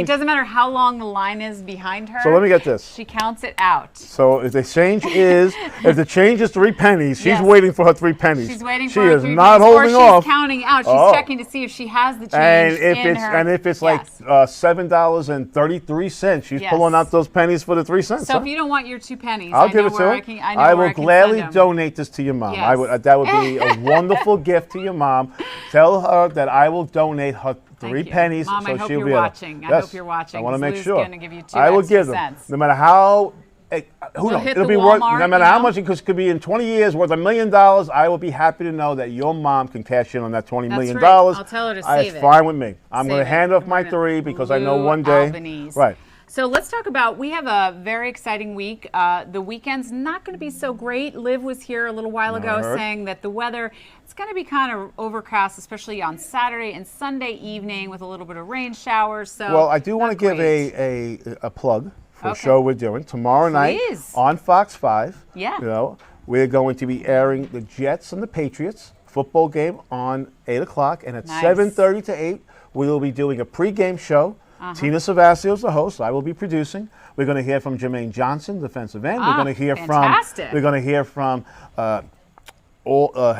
Speaker 2: doesn't matter how long the line is behind her.
Speaker 3: So let me get this.
Speaker 2: She counts it out.
Speaker 3: So if the change is 3 pennies, she's waiting for her 3 pennies.
Speaker 2: She's waiting
Speaker 3: she
Speaker 2: for her
Speaker 3: is
Speaker 2: 3
Speaker 3: not
Speaker 2: pennies,
Speaker 3: holding
Speaker 2: or
Speaker 3: off.
Speaker 2: she's counting out. She's checking to see if she has the change
Speaker 3: And if it's like $7.33, she's pulling out those pennies for the 3 cents.
Speaker 2: So if you don't want your 2 pennies,
Speaker 3: I'll give it to her. I will gladly donate this to your mom.
Speaker 2: Yes.
Speaker 3: That would be a wonderful gift to your mom. Tell her that I will donate her 3 pennies.
Speaker 2: Mom,
Speaker 3: so
Speaker 2: I hope
Speaker 3: she'll
Speaker 2: you're
Speaker 3: be
Speaker 2: watching. I hope you're watching.
Speaker 3: I want to make sure.
Speaker 2: Gonna give you 2
Speaker 3: I will give them.
Speaker 2: cents.
Speaker 3: No matter how, who knows? It'll be worth,
Speaker 2: Walmart,
Speaker 3: no matter how much, because it could be in 20 years worth $1 million. I will be happy to know that your mom can cash in on that $20 million.
Speaker 2: Right. I'll tell her to save it.
Speaker 3: It's fine with me. I'm going to hand off my 3 because I know one day.
Speaker 2: Albanese.
Speaker 3: Right.
Speaker 2: So let's talk about, we have a very exciting week. The weekend's not going to be so great. Liv was here a little while ago saying that the weather, it's going to be kind of overcast, especially on Saturday and Sunday evening with a little bit of rain showers. So
Speaker 3: well, I do want to give a plug for a show we're doing tomorrow night on Fox 5.
Speaker 2: Yeah.
Speaker 3: You know, we're going to be airing the Jets and the Patriots football game on 8 o'clock, and at 7:30 to 8, we will be doing a pregame show. Tina Savasio is the host. I will be producing. We're going to hear from Jermaine Johnson, defensive end. We're going to hear from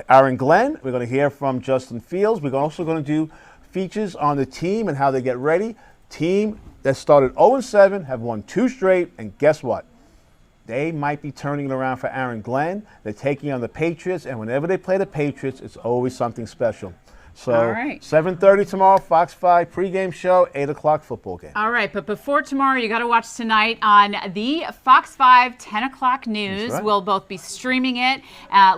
Speaker 3: Aaron Glenn. We're going to hear from Justin Fields. We're also going to do features on the team and how they get ready. Team that started 0-7 have won 2 straight, and guess what? They might be turning it around for Aaron Glenn. They're taking on the Patriots, and whenever they play the Patriots, it's always something special. So 7:30 tomorrow, Fox 5 pregame show, 8 o'clock football game.
Speaker 2: All right, but before tomorrow, you got to watch tonight on the Fox 5 10 o'clock news.
Speaker 3: Right.
Speaker 2: We'll both be streaming it.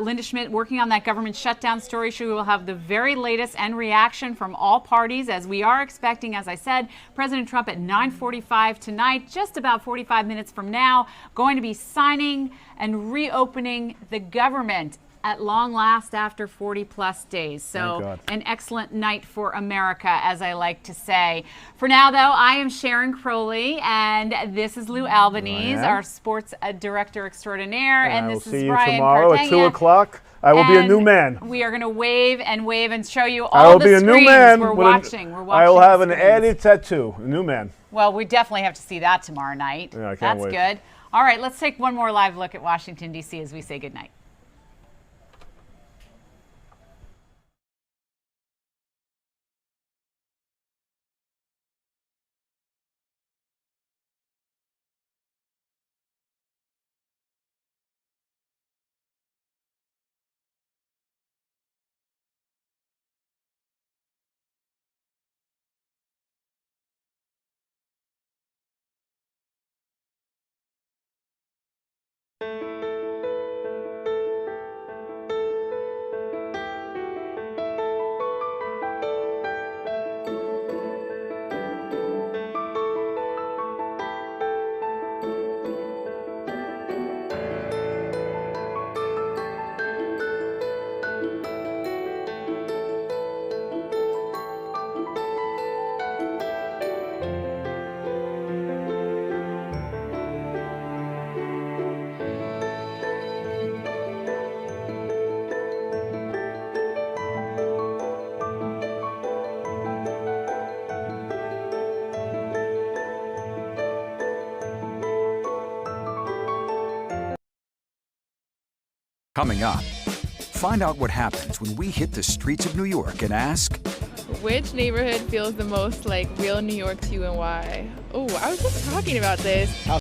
Speaker 2: Linda Schmidt working on that government shutdown story. She will have the very latest and reaction from all parties, as we are expecting, as I said, President Trump at 9:45 tonight, just about 45 minutes from now, going to be signing and reopening the government at long last after 40-plus days. So an excellent night for America, as I like to say. For now, though, I am Sharon Crowley, and this is Lou Albanese, our sports director extraordinaire, and this is Brian
Speaker 3: I'll see you tomorrow at 2 o'clock. I will be a new man.
Speaker 2: We are going to wave and show you all the screens. I will be a new man. We're watching.
Speaker 3: I will have an added tattoo, a new man.
Speaker 2: Well, we definitely have to see that tomorrow night.
Speaker 3: Yeah, I can't wait.
Speaker 2: That's good. All right, let's take one more live look at Washington, D.C. as we say goodnight.
Speaker 6: Coming up, find out what happens when we hit the streets of New York and ask,
Speaker 7: which neighborhood feels the most like real New York to you and why? Oh, I was just talking about this.